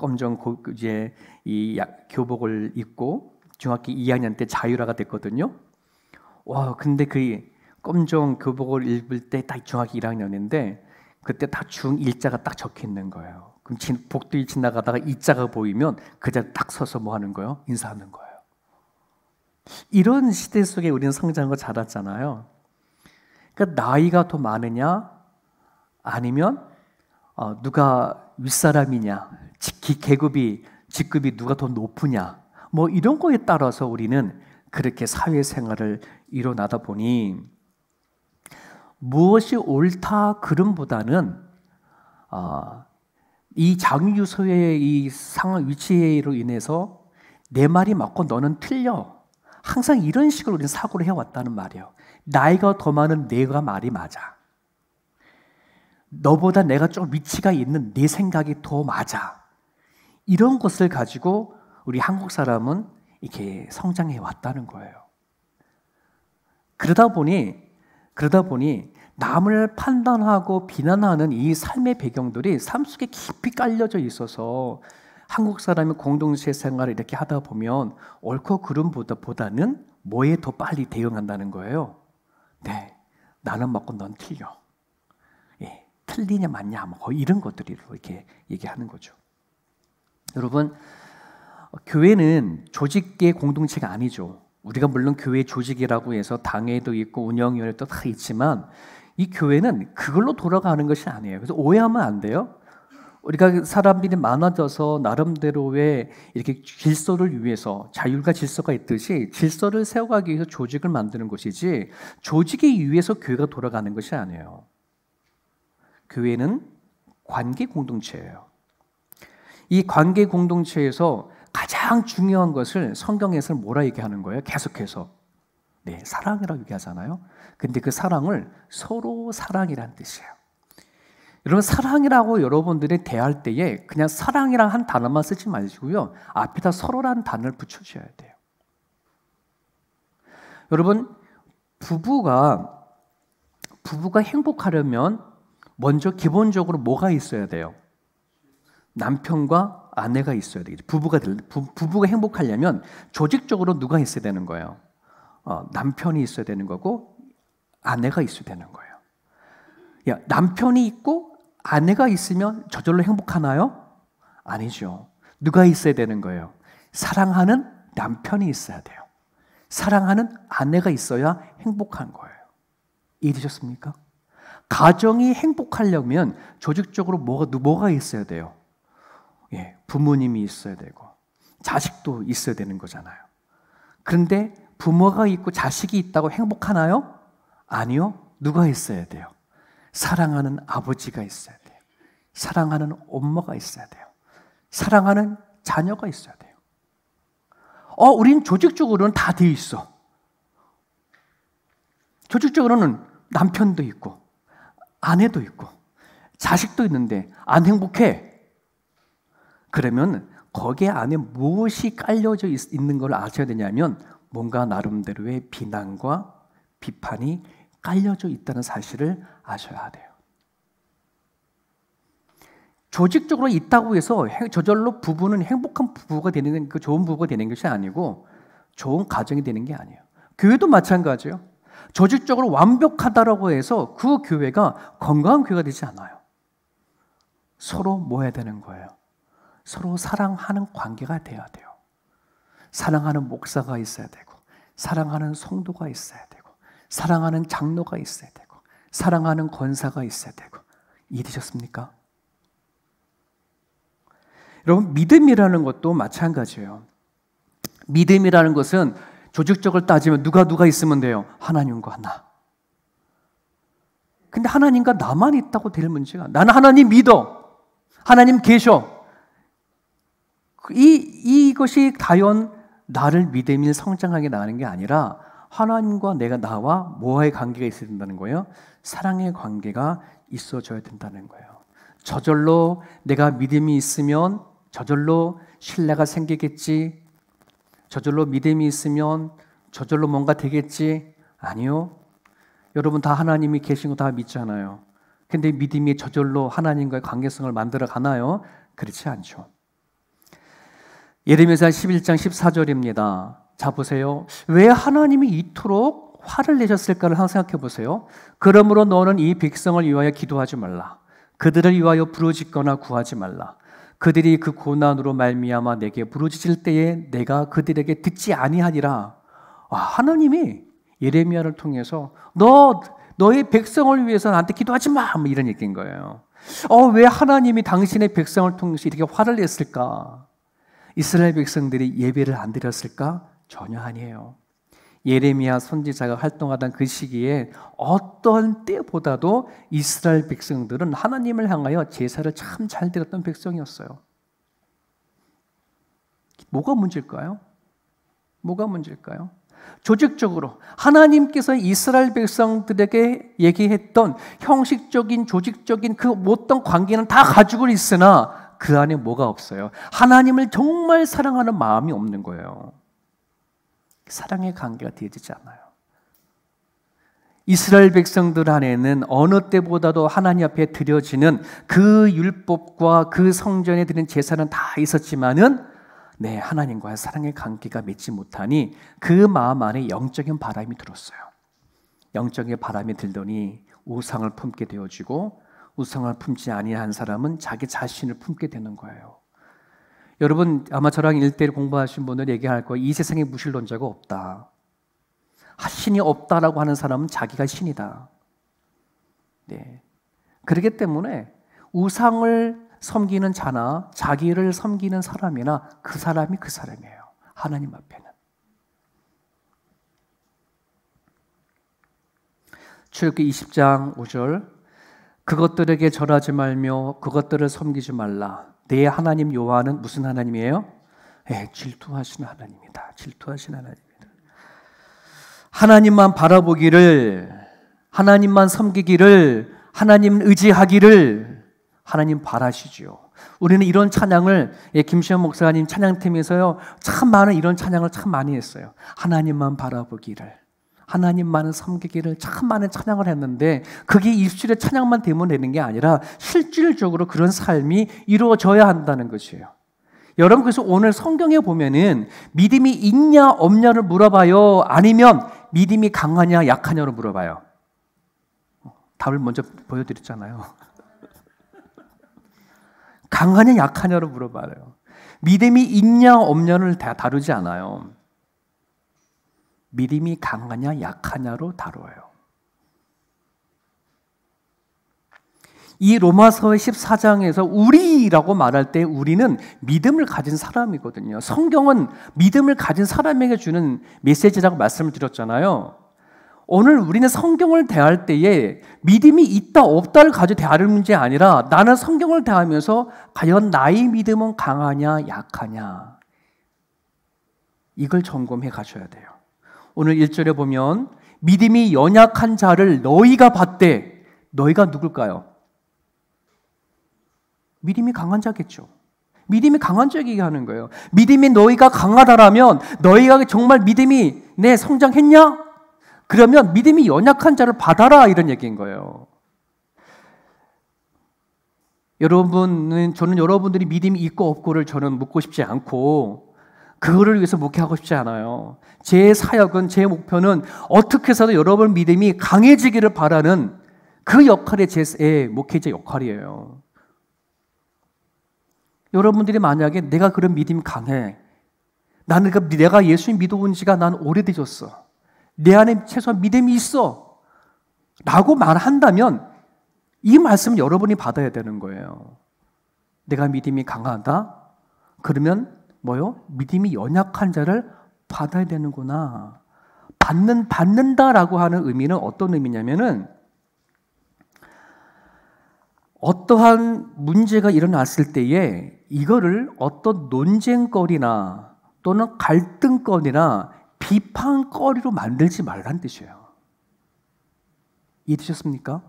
Speaker 4: 교복을 입고 중학교 2학년 때 자유라가 됐거든요. 와, 근데 그 검정 교복을 입을 때 딱 중학교 1학년인데 그때 다 중1자가 딱 적혀 있는 거예요. 그럼 복도에 지나가다가 이자가 보이면 그 자리에 딱 서서 뭐 하는 거예요? 인사하는 거예요. 이런 시대 속에 우리는 성장하고 자랐잖아요. 그러니까 나이가 더 많으냐 아니면 누가 윗사람이냐, 직급이 누가 더 높으냐, 뭐 이런 거에 따라서 우리는 그렇게 사회생활을 일어나다 보니 무엇이 옳다 그름보다는 이 장유서의 이 상황 위치로 인해서 내 말이 맞고 너는 틀려. 항상 이런 식으로 우리는 사고를 해왔다는 말이에요. 나이가 더 많은 내가 말이 맞아. 너보다 내가 좀 위치가 있는 내 생각이 더 맞아. 이런 것을 가지고 우리 한국 사람은 이렇게 성장해 왔다는 거예요. 그러다 보니 남을 판단하고 비난하는 이 삶의 배경들이 삶 속에 깊이 깔려져 있어서 한국 사람이 공동체 생활을 이렇게 하다 보면 옳고 그름보다는 뭐에 더 빨리 대응한다는 거예요. 네, 나는 맞고 넌 틀려. 예, 틀리냐 맞냐 뭐 거의 이런 것들이 이렇게 얘기하는 거죠. 여러분, 교회는 조직계 공동체가 아니죠. 우리가 물론 교회 조직이라고 해서 당회도 있고 운영위원회도 다 있지만 이 교회는 그걸로 돌아가는 것이 아니에요. 그래서 오해하면 안 돼요. 우리가 사람들이 많아져서 나름대로의 이렇게 질서를 위해서 자율과 질서가 있듯이 질서를 세워가기 위해서 조직을 만드는 것이지 조직에 의해서 교회가 돌아가는 것이 아니에요. 교회는 관계 공동체예요. 이 관계 공동체에서 가장 중요한 것을 성경에서는 뭐라 얘기하는 거예요? 계속해서 네, 사랑이라고 얘기하잖아요. 근데 그 사랑을 서로 사랑이라는 뜻이에요. 여러분, 사랑이라고 여러분들이 대할 때에 그냥 사랑이랑 한 단어만 쓰지 마시고요. 앞에다 서로라는 단어를 붙여줘야 돼요. 여러분, 부부가 행복하려면 먼저 기본적으로 뭐가 있어야 돼요? 남편과 아내가 있어야 되겠죠. 부부가 행복하려면 조직적으로 누가 있어야 되는 거예요? 남편이 있어야 되는 거고 아내가 있어야 되는 거예요. 야, 남편이 있고 아내가 있으면 저절로 행복하나요? 아니죠. 누가 있어야 되는 거예요? 사랑하는 남편이 있어야 돼요. 사랑하는 아내가 있어야 행복한 거예요. 이해되셨습니까? 가정이 행복하려면 조직적으로 뭐가 있어야 돼요? 예, 부모님이 있어야 되고 자식도 있어야 되는 거잖아요. 그런데 부모가 있고 자식이 있다고 행복하나요? 아니요. 누가 있어야 돼요? 사랑하는 아버지가 있어야 돼요. 사랑하는 엄마가 있어야 돼요. 사랑하는 자녀가 있어야 돼요. 우린 조직적으로는 다 돼 있어. 조직적으로는 남편도 있고 아내도 있고 자식도 있는데 안 행복해. 그러면 거기에 안에 무엇이 깔려져 있는 걸 아셔야 되냐면 뭔가 나름대로의 비난과 비판이 깔려져 있다는 사실을 아셔야 돼요. 조직적으로 있다고 해서 저절로 부부는 행복한 부부가 되는, 좋은 부부가 되는 것이 아니고 좋은 가정이 되는 게 아니에요. 교회도 마찬가지예요. 조직적으로 완벽하다라고 해서 그 교회가 건강한 교회가 되지 않아요. 서로 뭐 해야 되는 거예요? 서로 사랑하는 관계가 돼야 돼요. 사랑하는 목사가 있어야 되고 사랑하는 성도가 있어야 되고 사랑하는 장로가 있어야 되고 사랑하는 권사가 있어야 되고. 이해되셨습니까? 여러분, 믿음이라는 것도 마찬가지예요. 믿음이라는 것은 조직적으로 따지면 누가 있으면 돼요? 하나님과 나. 근데 하나님과 나만 있다고 될 문제가, 나는 하나님 믿어, 하나님 계셔, 이것이 과연 나를 믿음이 성장하게 나가는 게 아니라 하나님과 나와 뭐와의 관계가 있어야 된다는 거예요? 사랑의 관계가 있어져야 된다는 거예요. 저절로 내가 믿음이 있으면 저절로 신뢰가 생기겠지, 저절로 믿음이 있으면 저절로 뭔가 되겠지. 아니요. 여러분 다 하나님이 계신 거 다 믿잖아요. 근데 믿음이 저절로 하나님과의 관계성을 만들어 가나요? 그렇지 않죠. 예레미야 11장 14절입니다. 자, 보세요. 왜 하나님이 이토록 화를 내셨을까를 항상 생각해 보세요. 그러므로 너는 이 백성을 위하여 기도하지 말라. 그들을 위하여 부르짖거나 구하지 말라. 그들이 그 고난으로 말미암아 내게 부르짖을 때에 내가 그들에게 듣지 아니하니라. 하나님이 예레미야를 통해서 너의 백성을 위해서 나한테 기도하지 마, 뭐 이런 얘기인 거예요. 왜 하나님이 당신의 백성을 통해서 이렇게 화를 냈을까? 이스라엘 백성들이 예배를 안 드렸을까? 전혀 아니에요. 예레미야 선지자가 활동하던 그 시기에 어떤 때보다도 이스라엘 백성들은 하나님을 향하여 제사를 참 잘 드렸던 백성이었어요. 뭐가 문제일까요? 뭐가 문제일까요? 조직적으로 하나님께서 이스라엘 백성들에게 얘기했던 형식적인 조직적인 그 어떤 관계는 다 가지고 있으나 그 안에 뭐가 없어요? 하나님을 정말 사랑하는 마음이 없는 거예요. 사랑의 관계가 되어지지 않아요. 이스라엘 백성들 안에는 어느 때보다도 하나님 앞에 드려지는 그 율법과 그 성전에 드린 제사는 다 있었지만은 하나님과의 사랑의 관계가 맺지 못하니 그 마음 안에 영적인 바람이 들었어요. 영적인 바람이 들더니 우상을 품게 되어지고, 우상을 품지 아니한 사람은 자기 자신을 품게 되는 거예요. 여러분 아마 저랑 1대1 공부하신 분들 얘기할 거예요. 이 세상에 무신론자가 없다. 신이 없다라고 하는 사람은 자기가 신이다. 그렇기 때문에 우상을 섬기는 자나 자기를 섬기는 사람이나 그 사람이 그 사람이에요. 하나님 앞에는. 출애굽기 20장 5절, 그것들에게 절하지 말며 그것들을 섬기지 말라. 내 하나님 여호와는 무슨 하나님이에요? 질투하시는 하나님이다. 질투하시는 하나님이다. 하나님만 바라보기를, 하나님만 섬기기를, 하나님 의지하기를 하나님 바라시지요. 우리는 이런 찬양을 김시현 목사님 찬양팀에서요 참 많은 이런 찬양을 참 많이 했어요. 하나님만 바라보기를, 하나님만을 섬기기를 참 많은 찬양을 했는데, 그게 입술의 찬양만 되면 되는 게 아니라 실질적으로 그런 삶이 이루어져야 한다는 것이에요. 여러분, 그래서 오늘 성경에 보면은 믿음이 있냐 없냐를 물어봐요, 아니면 믿음이 강하냐 약하냐로 물어봐요. 답을 먼저 보여드렸잖아요. 강하냐 약하냐로 물어봐요. 믿음이 있냐 없냐를 다 다루지 않아요. 믿음이 강하냐 약하냐로 다뤄요. 이 로마서 14장에서 우리라고 말할 때 우리는 믿음을 가진 사람이거든요. 성경은 믿음을 가진 사람에게 주는 메시지라고 말씀을 드렸잖아요. 오늘 우리는 성경을 대할 때에 믿음이 있다 없다를 가지고 대할 문제 아니라, 나는 성경을 대하면서 과연 나의 믿음은 강하냐 약하냐, 이걸 점검해 가셔야 돼요. 오늘 1절에 보면 믿음이 연약한 자를 너희가 봤대. 너희가 누굴까요? 믿음이 강한 자겠죠. 믿음이 강한 자에게 얘기하는 거예요. 믿음이 너희가 강하다라면 너희가 정말 믿음이 성장했냐? 그러면 믿음이 연약한 자를 받아라, 이런 얘기인 거예요. 저는 여러분들이 믿음이 있고 없고를 저는 묻고 싶지 않고, 그거를 위해서 목회하고 싶지 않아요. 제 사역은, 제 목표는 어떻게 해서든 여러분 믿음이 강해지기를 바라는 그 역할이 제 목회자 역할이에요. 여러분들이 만약에 내가 그런 믿음이 강해, 내가 예수님 믿어온 지가 난 오래되셨어, 내 안에 최소한 믿음이 있어 라고 말한다면 이 말씀은 여러분이 받아야 되는 거예요. 내가 믿음이 강하다? 그러면 뭐요? 믿음이 연약한 자를 받아야 되는구나. 받는다라고 하는 의미는 어떤 의미냐면은, 어떠한 문제가 일어났을 때에 이거를 어떤 논쟁거리나 또는 갈등거리나 비판거리로 만들지 말라는 뜻이에요. 이해되셨습니까?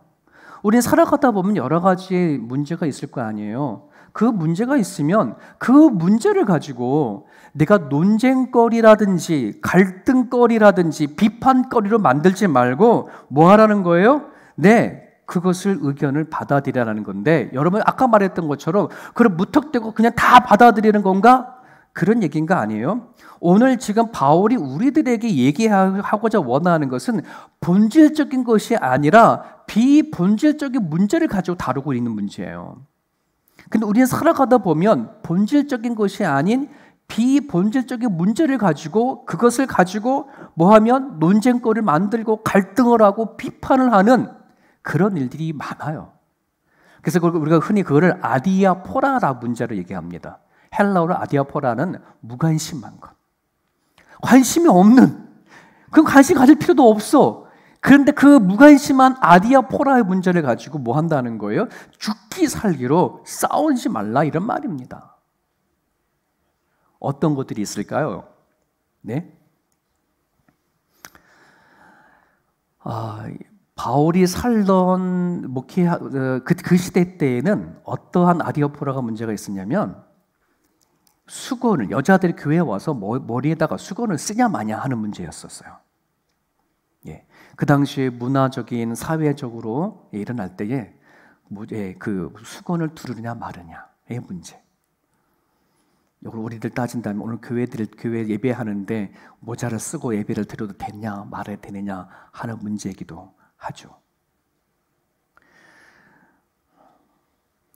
Speaker 4: 우리는 살아가다 보면 여러 가지 문제가 있을 거 아니에요. 그 문제가 있으면 그 문제를 가지고 내가 논쟁거리라든지 갈등거리라든지 비판거리로 만들지 말고 뭐 하라는 거예요? 그것을 의견을 받아들이라는 건데, 여러분 아까 말했던 것처럼 그럼 무턱대고 그냥 다 받아들이는 건가? 그런 얘기인가 아니에요? 오늘 지금 바울이 우리들에게 얘기하고자 원하는 것은 본질적인 것이 아니라 비본질적인 문제를 가지고 다루고 있는 문제예요. 근데 우리는 살아가다 보면 본질적인 것이 아닌 비본질적인 문제를 가지고, 그것을 가지고 뭐하면 논쟁거리를 만들고 갈등을 하고 비판을 하는 그런 일들이 많아요. 그래서 우리가 흔히 그거를 아디아포라라 문제로 얘기합니다. 헬라어로 아디아포라는 무관심한 것, 관심이 없는, 그 관심 가질 필요도 없어. 그런데 그 무관심한 아디아포라의 문제를 가지고 뭐 한다는 거예요? 죽기 살기로 싸우지 말라, 이런 말입니다. 어떤 것들이 있을까요? 바울이 살던 그 시대 때에는 어떠한 아디아포라가 문제가 있었냐면, 수건을, 여자들이 교회에 와서 머리에다가 수건을 쓰냐 마냐 하는 문제였었어요. 예. 그 당시에 문화적인 사회적으로 일어날 때에 그 수건을 두르느냐 마느냐의 문제. 이걸 우리들 따진다면 오늘 교회 예배하는데 모자를 쓰고 예배를 드려도 되냐 말아야 되느냐 하는 문제이기도 하죠.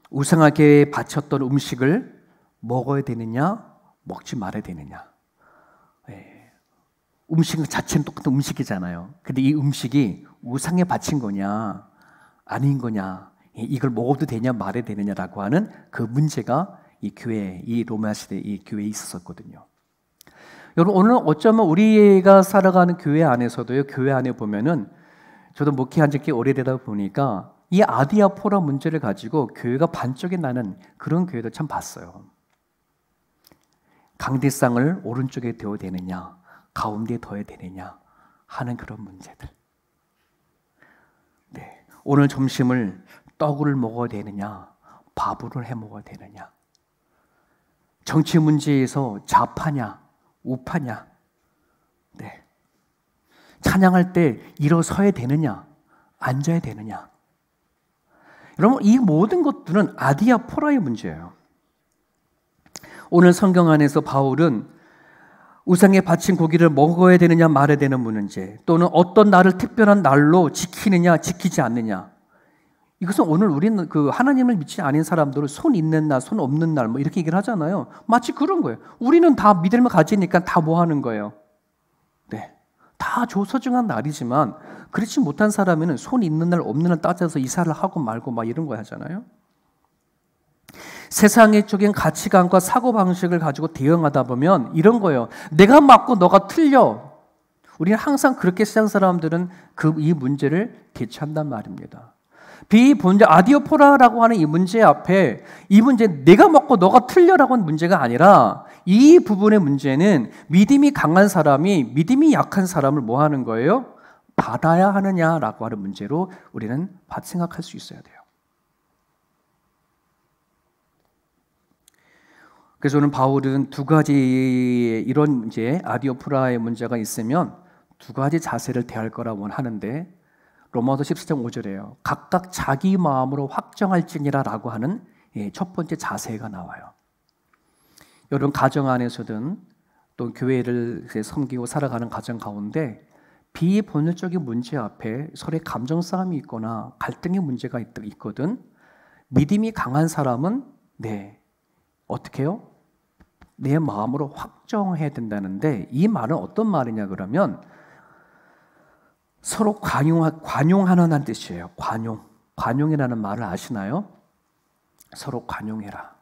Speaker 4: 우상에게 바쳤던 음식을 먹어야 되느냐 먹지 말아야 되느냐. 음식 자체는 똑같은 음식이잖아요. 근데 이 음식이 우상에 바친 거냐 아닌 거냐, 이걸 먹어도 되냐 말아야 되느냐라고 하는 그 문제가 이 로마 시대 이 교회에 있었거든요. 여러분, 오늘 어쩌면 우리가 살아가는 교회 안에서도요, 교회 안에 보면은 저도 목회한 지 꽤 오래되다 보니까 이 아디아포라 문제를 가지고 교회가 반쪽이 나는 그런 교회도 참 봤어요. 강대상을 오른쪽에 둬야 되느냐 가운데에 둬야 되느냐 하는 그런 문제들. 네, 오늘 점심을 떡을 먹어야 되느냐 밥을 해 먹어야 되느냐, 정치 문제에서 좌파냐 우파냐, 네, 찬양할 때 일어서야 되느냐 앉아야 되느냐. 여러분, 이 모든 것들은 아디아포라의 문제예요. 오늘 성경 안에서 바울은 우상에 바친 고기를 먹어야 되느냐 말아야 되는 문제, 또는 어떤 날을 특별한 날로 지키느냐 지키지 않느냐, 이것은 오늘 우리는 그 하나님을 믿지 않은 사람들은 손 있는 날, 손 없는 날 뭐 이렇게 얘기를 하잖아요. 마치 그런 거예요. 우리는 다 믿음을 가지니까 다 뭐 하는 거예요? 네, 다 소중한 날이지만 그렇지 못한 사람에는 손 있는 날 없는 날 따져서 이사를 하고 말고 막 이런 거 하잖아요. 세상적인 가치관과 사고방식을 가지고 대응하다 보면 이런 거예요. 내가 맞고 너가 틀려. 우리는 항상 그렇게 세상 사람들은 이 문제를 대처한단 말입니다. 아디오포라라고 하는 이 문제 앞에, 이 문제 내가 먹고 너가 틀려라고 하는 문제가 아니라 이 부분의 문제는 믿음이 강한 사람이 믿음이 약한 사람을 뭐 하는 거예요? 받아야 하느냐라고 하는 문제로 우리는 생각할 수 있어야 돼요. 그래서 오늘 바울은 두 가지 이런 문제, 아디오포라의 문제가 있으면 두 가지 자세를 대할 거라고 하는데, 로마서 14장 5절에요. 각각 자기 마음으로 확정할지니라라고 하는 첫 번째 자세가 나와요. 여러분, 가정 안에서든 또 교회를 섬기고 살아가는 가정 가운데 비본질적인 문제 앞에 서로의 감정 싸움이 있거나 갈등의 문제가 있거든. 믿음이 강한 사람은 어떻게 해요? 내 마음으로 확정해야 된다는데, 이 말은 어떤 말이냐 그러면 서로 관용하는 뜻이에요. 관용이라는 말을 아시나요? 서로 관용해라.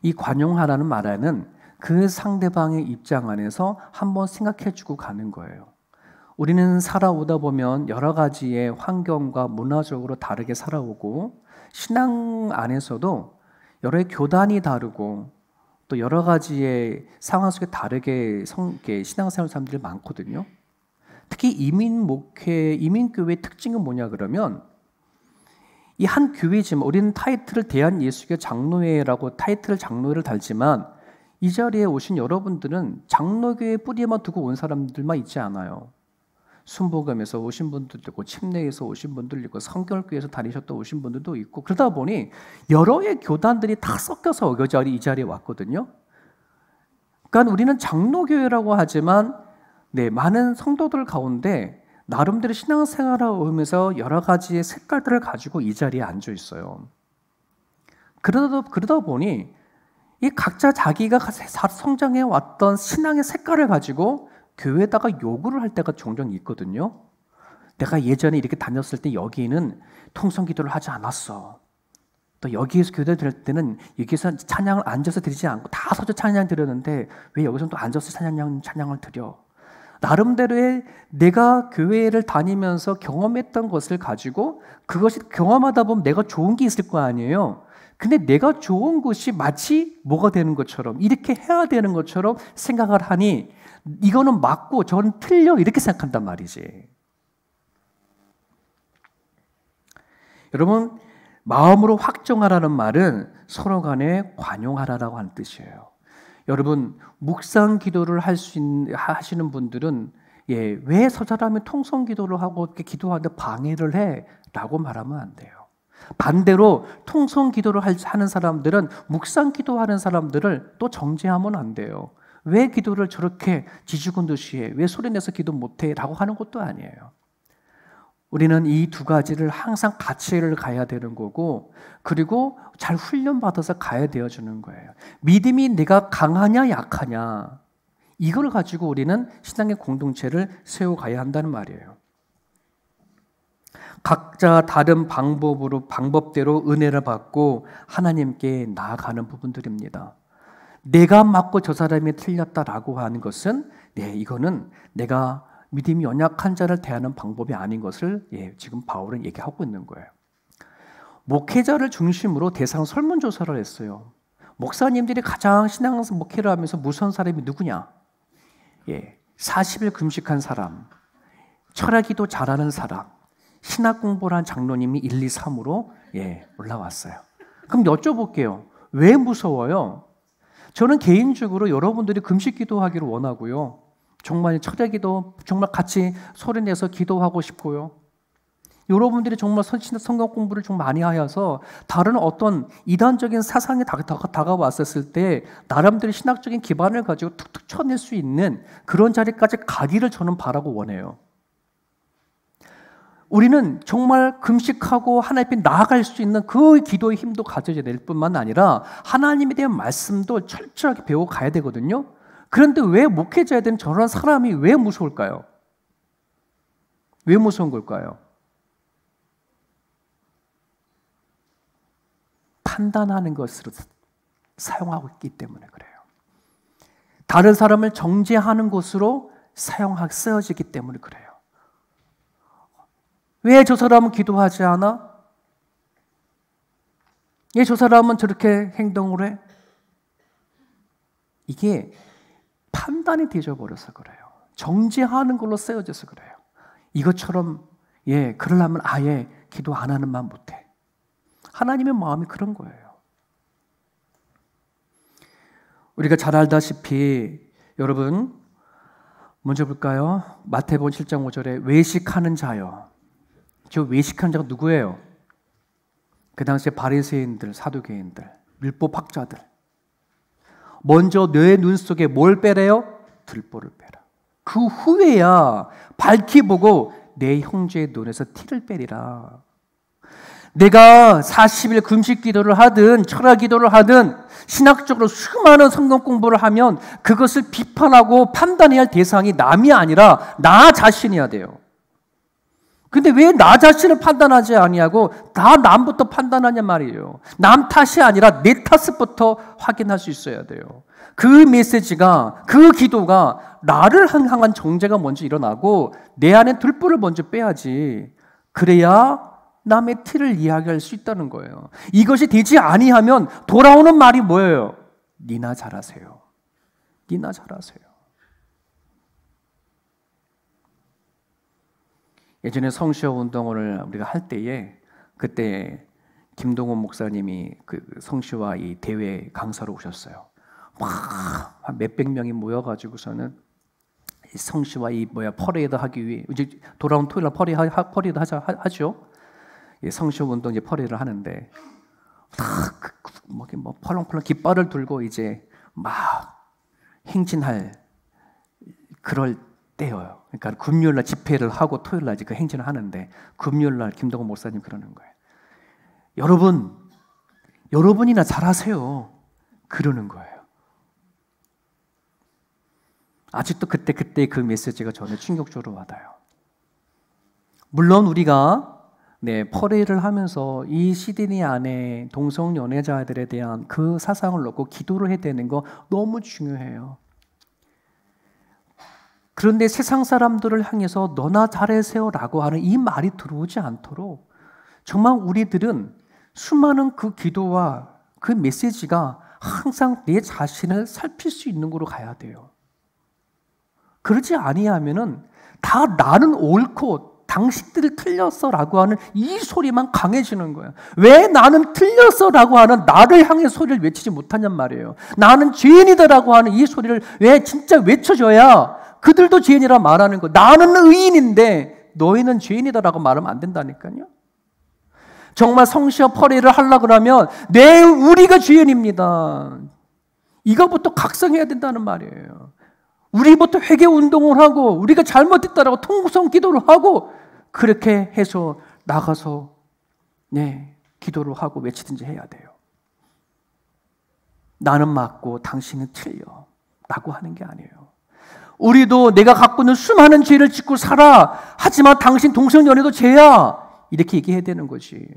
Speaker 4: 이 관용하라는 말에는 그 상대방의 입장 안에서 한번 생각해주고 가는 거예요. 우리는 살아오다 보면 여러 가지의 환경과 문화적으로 다르게 살아오고, 신앙 안에서도 여러 교단이 다르고 또 여러 가지의 상황 속에 다르게 신앙생활 사람들이 많거든요. 특히 이민교회의 특징은 뭐냐 그러면, 이 한 교회지만 우리는 타이틀을 대한예수교 장로회라고 장로회를 달지만 이 자리에 오신 여러분들은 장로교회 뿌리에만 두고 온 사람들만 있지 않아요. 순복음에서 오신 분들도 있고, 침례에서 오신 분들도 있고, 성결교회에서 다니셨다 오신 분들도 있고, 그러다 보니 여러의 교단들이 다 섞여서 이 자리에 왔거든요. 그러니까 우리는 장로교회라고 하지만 많은 성도들 가운데 나름대로 신앙생활을 오면서 여러 가지의 색깔들을 가지고 이 자리에 앉아 있어요. 그러다 보니 이 각자 자기가 성장해 왔던 신앙의 색깔을 가지고 교회에다가 요구를 할 때가 종종 있거든요. 내가 예전에 이렇게 다녔을 때 여기는 통성기도를 하지 않았어. 또 여기에서 교회 드릴 때는 여기서 찬양을 앉아서 드리지 않고 다 서서 찬양 드렸는데 왜 여기서는 또 앉아서 찬양을 드려? 나름대로의 내가 교회를 다니면서 경험했던 것을 가지고 그것이 경험하다 보면 내가 좋은 게 있을 거 아니에요. 근데 내가 좋은 것이 마치 뭐가 되는 것처럼, 이렇게 해야 되는 것처럼 생각을 하니 이거는 맞고 저는 틀려 이렇게 생각한단 말이지. 여러분, 마음으로 확정하라는 말은 서로 간에 관용하라라고 하는 뜻이에요. 여러분, 묵상 기도를 하시는 분들은 왜 저 사람이 통성 기도를 하고 이렇게 기도하는데 방해를 해? 라고 말하면 안 돼요. 반대로 통성 기도를 하는 사람들은 묵상 기도하는 사람들을 또 정죄하면 안 돼요. 왜 기도를 저렇게 지죽은 듯이 해? 왜 소리내서 기도 못해? 라고 하는 것도 아니에요. 우리는 이 두 가지를 항상 같이 가야 되는 거고, 그리고 잘 훈련받아서 가야 되어주는 거예요. 믿음이 내가 강하냐 약하냐, 이걸 가지고 우리는 신앙의 공동체를 세워가야 한다는 말이에요. 각자 다른 방법대로 은혜를 받고 하나님께 나아가는 부분들입니다. 내가 맞고 저 사람이 틀렸다라고 하는 것은 이거는 내가 믿음이 연약한 자를 대하는 방법이 아닌 것을 지금 바울은 얘기하고 있는 거예요. 목회자를 중심으로 대상 설문조사를 했어요. 목사님들이 가장 신앙 목회를 하면서 무서운 사람이 누구냐? 40일 금식한 사람, 철학기도 잘하는 사람, 신학 공부를 한 장로님이 1, 2, 3으로 올라왔어요. 그럼 여쭤볼게요. 왜 무서워요? 저는 개인적으로 여러분들이 금식 기도하기를 원하고요. 정말 철학기도 정말 같이 소리내서 기도하고 싶고요. 여러분들이 정말 성경 공부를 좀 많이 하여서 다른 어떤 이단적인 사상이 다가왔었을 때 나름대로 신학적인 기반을 가지고 툭툭 쳐낼 수 있는 그런 자리까지 가기를 저는 바라고 원해요. 우리는 정말 금식하고 하나님 앞에 나아갈 수 있는 그 기도의 힘도 가져야 될 뿐만 아니라 하나님에 대한 말씀도 철저하게 배워 가야 되거든요. 그런데 왜 목회자에 대한 저런 사람이 왜 무서울까요? 왜 무서운 걸까요? 판단하는 것으로 사용하고 있기 때문에 그래요. 다른 사람을 정죄하는 것으로 쓰여지기 때문에 그래요. 왜 저 사람은 기도하지 않아? 왜 저 사람은 저렇게 행동을 해? 이게 판단이 되어버려서 그래요. 정죄하는 걸로 쓰여져서 그래요. 이것처럼 그러려면 아예 기도 안 하는 만 못해. 하나님의 마음이 그런 거예요. 우리가 잘 알다시피 여러분 먼저 볼까요? 마태복음 7장 5절에 외식하는 자요. 저 외식하는 자가 누구예요? 그 당시에 바리새인들, 사두개인들, 율법학자들. 먼저 내 눈 속에 뭘 빼래요? 들보를 빼라. 그 후에야 밝히 보고 내 형제의 눈에서 티를 빼리라. 내가 40일 금식 기도를 하든 철학 기도를 하든 신학적으로 수많은 성경 공부를 하면 그것을 비판하고 판단해야 할 대상이 남이 아니라 나 자신이어야 돼요. 근데 왜 나 자신을 판단하지 아니하고 다 남부터 판단하냐 말이에요. 남 탓이 아니라 내 탓부터 확인할 수 있어야 돼요. 그 메시지가, 그 기도가 나를 향한 정죄가 먼저 일어나고 내 안에 들불을 먼저 빼야지. 그래야 남의 티를 이야기할 수 있다는 거예요. 이것이 되지 아니하면 돌아오는 말이 뭐예요? 니나 잘하세요. 니나 잘하세요. 예전에 성시호 운동을 우리가 할 때에 그때 김동원 목사님이 그 성시와 이 대회 강사로 오셨어요. 막 몇백 명이 모여가지고서는 성시와 이 퍼레이드 하기 위해 이제 돌아온 토요일 날 퍼레이드 하죠. 성시호 운동 이제 퍼레이드를 하는데 뭐 펄렁펄렁 깃발을 들고 이제 막 행진할 그럴 때예요. 그러니까 금요일날 집회를 하고 토요일날 그 행진을 하는데 금요일날 김동원 목사님 그러는 거예요. 여러분이나 잘하세요. 그러는 거예요. 아직도 그때 그 메시지가 저는 충격적으로 와닿아요. 물론 우리가 퍼레이드를 하면서 이 시드니 안에 동성 연애자들에 대한 그 사상을 놓고 기도를 해야 되는 거 너무 중요해요. 그런데 세상 사람들을 향해서 너나 잘하세요라고 하는 이 말이 들어오지 않도록 정말 우리들은 수많은 그 기도와 그 메시지가 항상 내 자신을 살필 수 있는 곳으로 가야 돼요. 그러지 아니하면은 다 나는 옳고 당신들이 틀렸어라고 하는 이 소리만 강해지는 거예요. 왜 나는 틀렸어라고 하는 나를 향해 소리를 외치지 못하냔 말이에요. 나는 죄인이다라고 하는 이 소리를 왜 진짜 외쳐줘야 그들도 죄인이라 말하는 거. 나는 의인인데 너희는 죄인이다라고 말하면 안 된다니까요. 정말 성시와 퍼레이를 하려고 그러면 우리가 죄인입니다. 이거부터 각성해야 된다는 말이에요. 우리부터 회개 운동을 하고 우리가 잘못했다라고 통성 기도를 하고 그렇게 해서 나가서 기도를 하고 외치든지 해야 돼요. 나는 맞고 당신은 틀려 라고 하는 게 아니에요. 우리도 내가 갖고 있는 수많은 죄를 짓고 살아. 하지만 당신 동성연애도 죄야. 이렇게 얘기해야 되는 거지.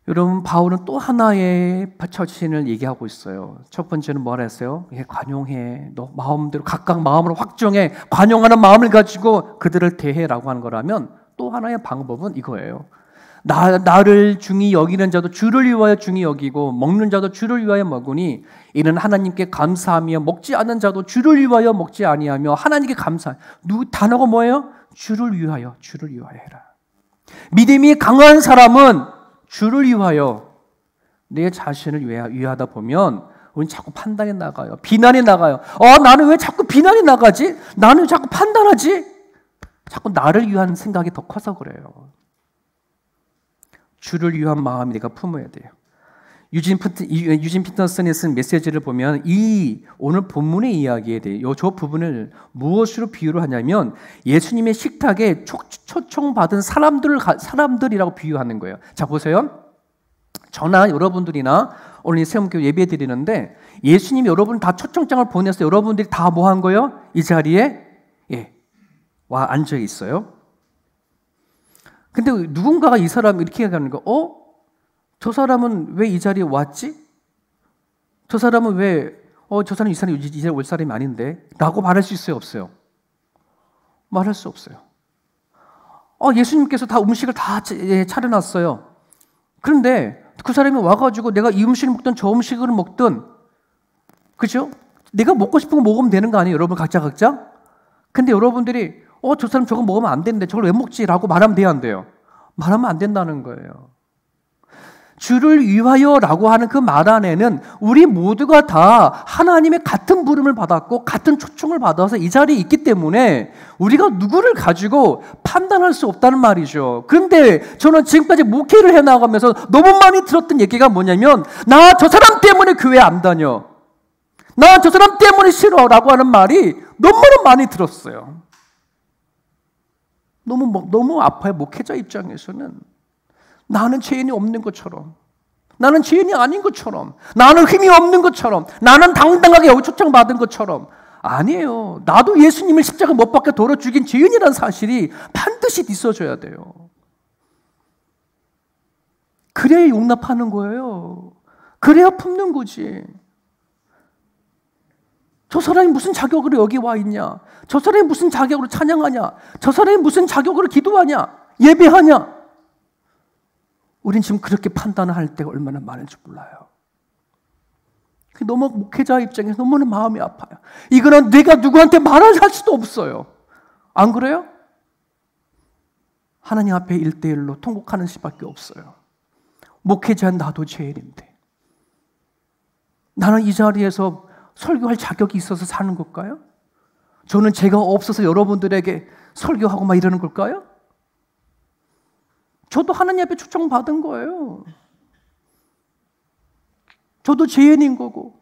Speaker 4: 여러분, 바울은 또 하나의 처신을 얘기하고 있어요. 첫 번째는 뭐라 했어요? 관용해. 너 마음대로 각각 마음을 확정해. 관용하는 마음을 가지고 그들을 대해라고 하는 거라면 또 하나의 방법은 이거예요. 나를 중히 여기는 자도 주를 위하여 중히 여기고 먹는 자도 주를 위하여 먹으니 이는 하나님께 감사하며 먹지 않는 자도 주를 위하여 먹지 아니하며 하나님께 감사. 단어가 뭐예요? 주를 위하여 해라. 믿음이 강한 사람은 주를 위하여 내 자신을 위하다 보면 우리는 자꾸 판단이 나가요. 비난이 나가요. 나는 왜 자꾸 비난이 나가지? 나는 왜 자꾸 판단하지? 자꾸 나를 위한 생각이 더 커서 그래요. 주를 위한 마음이 내가 품어야 돼요. 유진 피터슨이 쓴 메시지를 보면 오늘 본문의 이야기에 대해 저 부분을 무엇으로 비유를 하냐면 예수님의 식탁에 초청받은 사람들이라고 비유하는 거예요. 자, 보세요. 저나 여러분들이나 오늘 세움교회 예배 드리는데 예수님이 여러분 다 초청장을 보내서 여러분들이 다 뭐 한 거예요? 이 자리에 와 앉아 있어요. 근데 누군가가 이 사람 이렇게 얘기하는 거, 저 사람은 왜 이 자리에 왔지? 저 사람은 왜, 저 사람 이 사람이 이제 올 사람이 아닌데? 라고 말할 수 있어요, 없어요? 말할 수 없어요. 예수님께서 다 음식을 다 차려놨어요. 그런데 그 사람이 와가지고 내가 이 음식을 먹든 저 음식을 먹든, 그죠? 내가 먹고 싶은 거 먹으면 되는 거 아니에요, 여러분 각자? 근데 여러분들이 저 사람 저거 먹으면 안 되는데 저걸 왜 먹지? 라고 말하면 돼요, 안 돼요? 말하면 안 된다는 거예요. 주를 위하여 라고 하는 그 말 안에는 우리 모두가 다 하나님의 같은 부름을 받았고 같은 초청을 받아서 이 자리에 있기 때문에 우리가 누구를 가지고 판단할 수 없다는 말이죠. 그런데 저는 지금까지 목회를 해나가면서 너무 많이 들었던 얘기가 뭐냐면 나 저 사람 때문에 교회 안 다녀. 나 저 사람 때문에 싫어 라고 하는 말이 너무나 많이 들었어요. 너무 아파요. 목회자 입장에서는. 나는 죄인이 없는 것처럼, 나는 죄인이 아닌 것처럼, 나는 힘이 없는 것처럼, 나는 당당하게 여기 초청받은 것처럼. 아니에요. 나도 예수님을 십자가 못 박혀 돌아 죽인 죄인이라는 사실이 반드시 있어줘야 돼요. 그래야 용납하는 거예요. 그래야 품는 거지. 저 사람이 무슨 자격으로 여기 와 있냐? 저 사람이 무슨 자격으로 찬양하냐? 저 사람이 무슨 자격으로 기도하냐? 예배하냐? 우린 지금 그렇게 판단을 할 때가 얼마나 많은지 몰라요. 너무 목회자 입장에서 너무나 마음이 아파요. 이거는 내가 누구한테 말할 수도 없어요. 안 그래요? 하나님 앞에 1대1로 통곡하는 수밖에 없어요. 목회자는 나도 죄인인데 나는 이 자리에서 설교할 자격이 있어서 사는 걸까요? 저는 죄가 없어서 여러분들에게 설교하고 막 이러는 걸까요? 저도 하나님 앞에 초청받은 거예요. 저도 죄인인 거고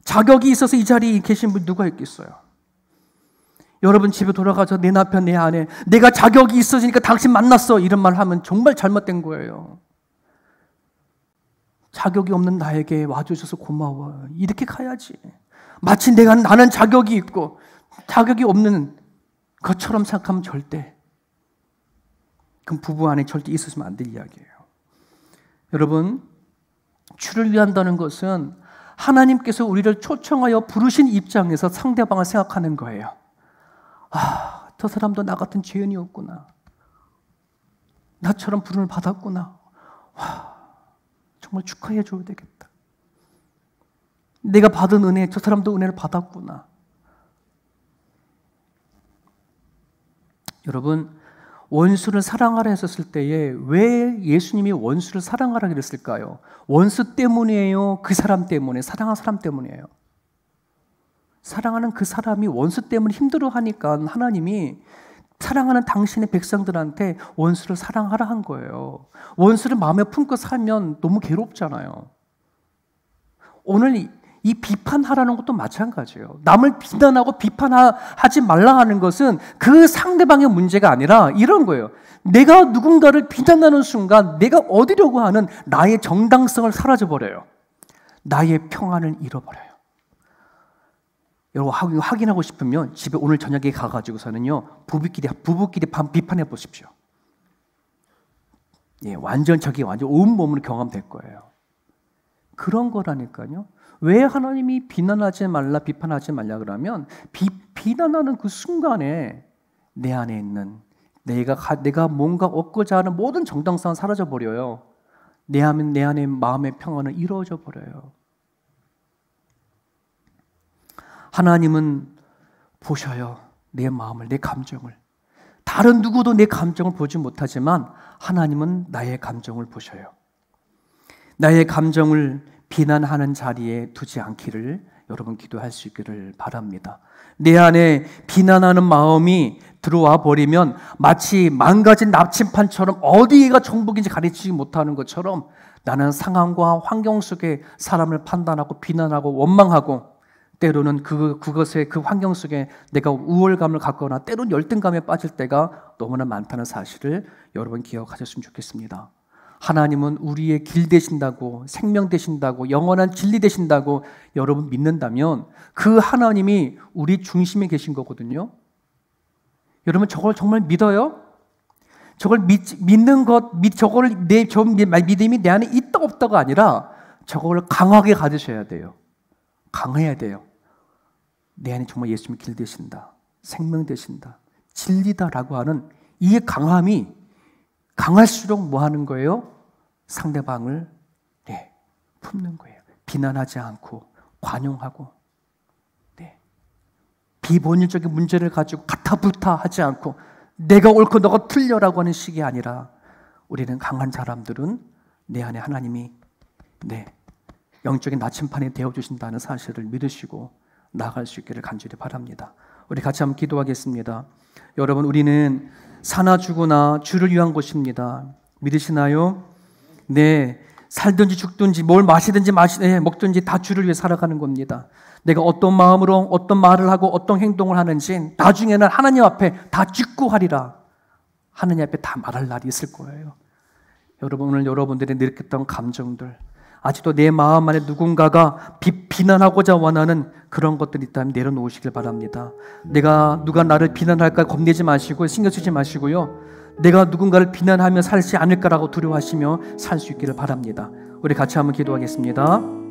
Speaker 4: 자격이 있어서 이 자리에 계신 분 누가 있겠어요? 여러분 집에 돌아가서 내 남편 내 아내 내가 자격이 있어지니까 당신 만났어 이런 말 하면 정말 잘못된 거예요. 자격이 없는 나에게 와주셔서 고마워 이렇게 가야지. 마치 나는 자격이 있고 자격이 없는 것처럼 생각하면 절대 그 부부 안에 절대 있으면 안 될 이야기예요. 여러분, 주를 위한다는 것은 하나님께서 우리를 초청하여 부르신 입장에서 상대방을 생각하는 거예요. 저 사람도 나 같은 죄인이었구나. 나처럼 부름을 받았구나. 정말 축하해 줘야 되겠다. 내가 받은 은혜, 저 사람도 은혜를 받았구나. 여러분, 원수를 사랑하라 했었을 때에 왜 예수님이 원수를 사랑하라 그랬을까요? 원수 때문이에요? 그 사람 때문에? 사랑하는 사람 때문이에요? 사랑하는 그 사람이 원수 때문에 힘들어하니까 하나님이 사랑하는 당신의 백성들한테 원수를 사랑하라 한 거예요. 원수를 마음에 품고 살면 너무 괴롭잖아요. 오늘 이 비판하라는 것도 마찬가지예요. 남을 비난하고 비판하지 말라 하는 것은 그 상대방의 문제가 아니라 이런 거예요. 내가 누군가를 비난하는 순간 내가 얻으려고 하는 나의 정당성을 사라져버려요. 나의 평안을 잃어버려요. 여러분 확인하고 싶으면 집에 오늘 저녁에 가가지고서는요 부부끼리 비판해 보십시오. 예, 완전 온몸으로 경험될 거예요. 그런 거라니까요. 왜 하나님이 비난하지 말라, 비판하지 말라 그러면 비난하는 그 순간에 내 안에 있는 내가 뭔가 얻고자 하는 모든 정당성은 사라져 버려요. 내 안에 마음의 평안은 이루어져 버려요. 하나님은 보셔요. 내 마음을, 내 감정을. 다른 누구도 내 감정을 보지 못하지만 하나님은 나의 감정을 보셔요. 나의 감정을 비난하는 자리에 두지 않기를 여러분 기도할 수 있기를 바랍니다. 내 안에 비난하는 마음이 들어와 버리면 마치 망가진 나침판처럼 어디가 정복인지 가르치지 못하는 것처럼 나는 상황과 환경 속에 사람을 판단하고 비난하고 원망하고 때로는 그것의 그 환경 속에 내가 우월감을 갖거나 때로는 열등감에 빠질 때가 너무나 많다는 사실을 여러분 기억하셨으면 좋겠습니다. 하나님은 우리의 길 되신다고, 생명 되신다고, 영원한 진리 되신다고 여러분 믿는다면 그 하나님이 우리 중심에 계신 거거든요. 여러분 저걸 정말 믿어요? 저걸 믿는 것, 저 믿음이 내 안에 있다 없다가 아니라 저걸 강하게 가지셔야 돼요. 강해야 돼요. 내 안에 정말 예수님이 길 되신다, 생명 되신다, 진리다라고 하는 이 강함이 강할수록 뭐 하는 거예요? 상대방을 품는 거예요. 비난하지 않고 관용하고 비본질적인 문제를 가지고 가타부타 하지 않고 내가 옳고 너가 틀려라고 하는 식이 아니라 우리는 강한 사람들은 내 안에 하나님이 영적인 나침판이 되어주신다는 사실을 믿으시고 나아갈 수 있기를 간절히 바랍니다. 우리 같이 한번 기도하겠습니다. 여러분, 우리는 사나 죽으나 주를 위한 것입니다. 믿으시나요? 네, 살든지 죽든지 뭘 마시든지 먹든지 다 주를 위해 살아가는 겁니다. 내가 어떤 마음으로 어떤 말을 하고 어떤 행동을 하는지 나중에는 하나님 앞에 다 직구하리라. 하나님 앞에 다 말할 날이 있을 거예요. 여러분, 오늘 여러분들이 느꼈던 감정들, 아직도 내 마음 안에 누군가가 비난하고자 원하는 그런 것들이 있다면 내려놓으시길 바랍니다. 누가 나를 비난할까 겁내지 마시고 신경 쓰지 마시고요. 내가 누군가를 비난하며 살지 않을까라고 두려워하시며 살 수 있기를 바랍니다. 우리 같이 한번 기도하겠습니다.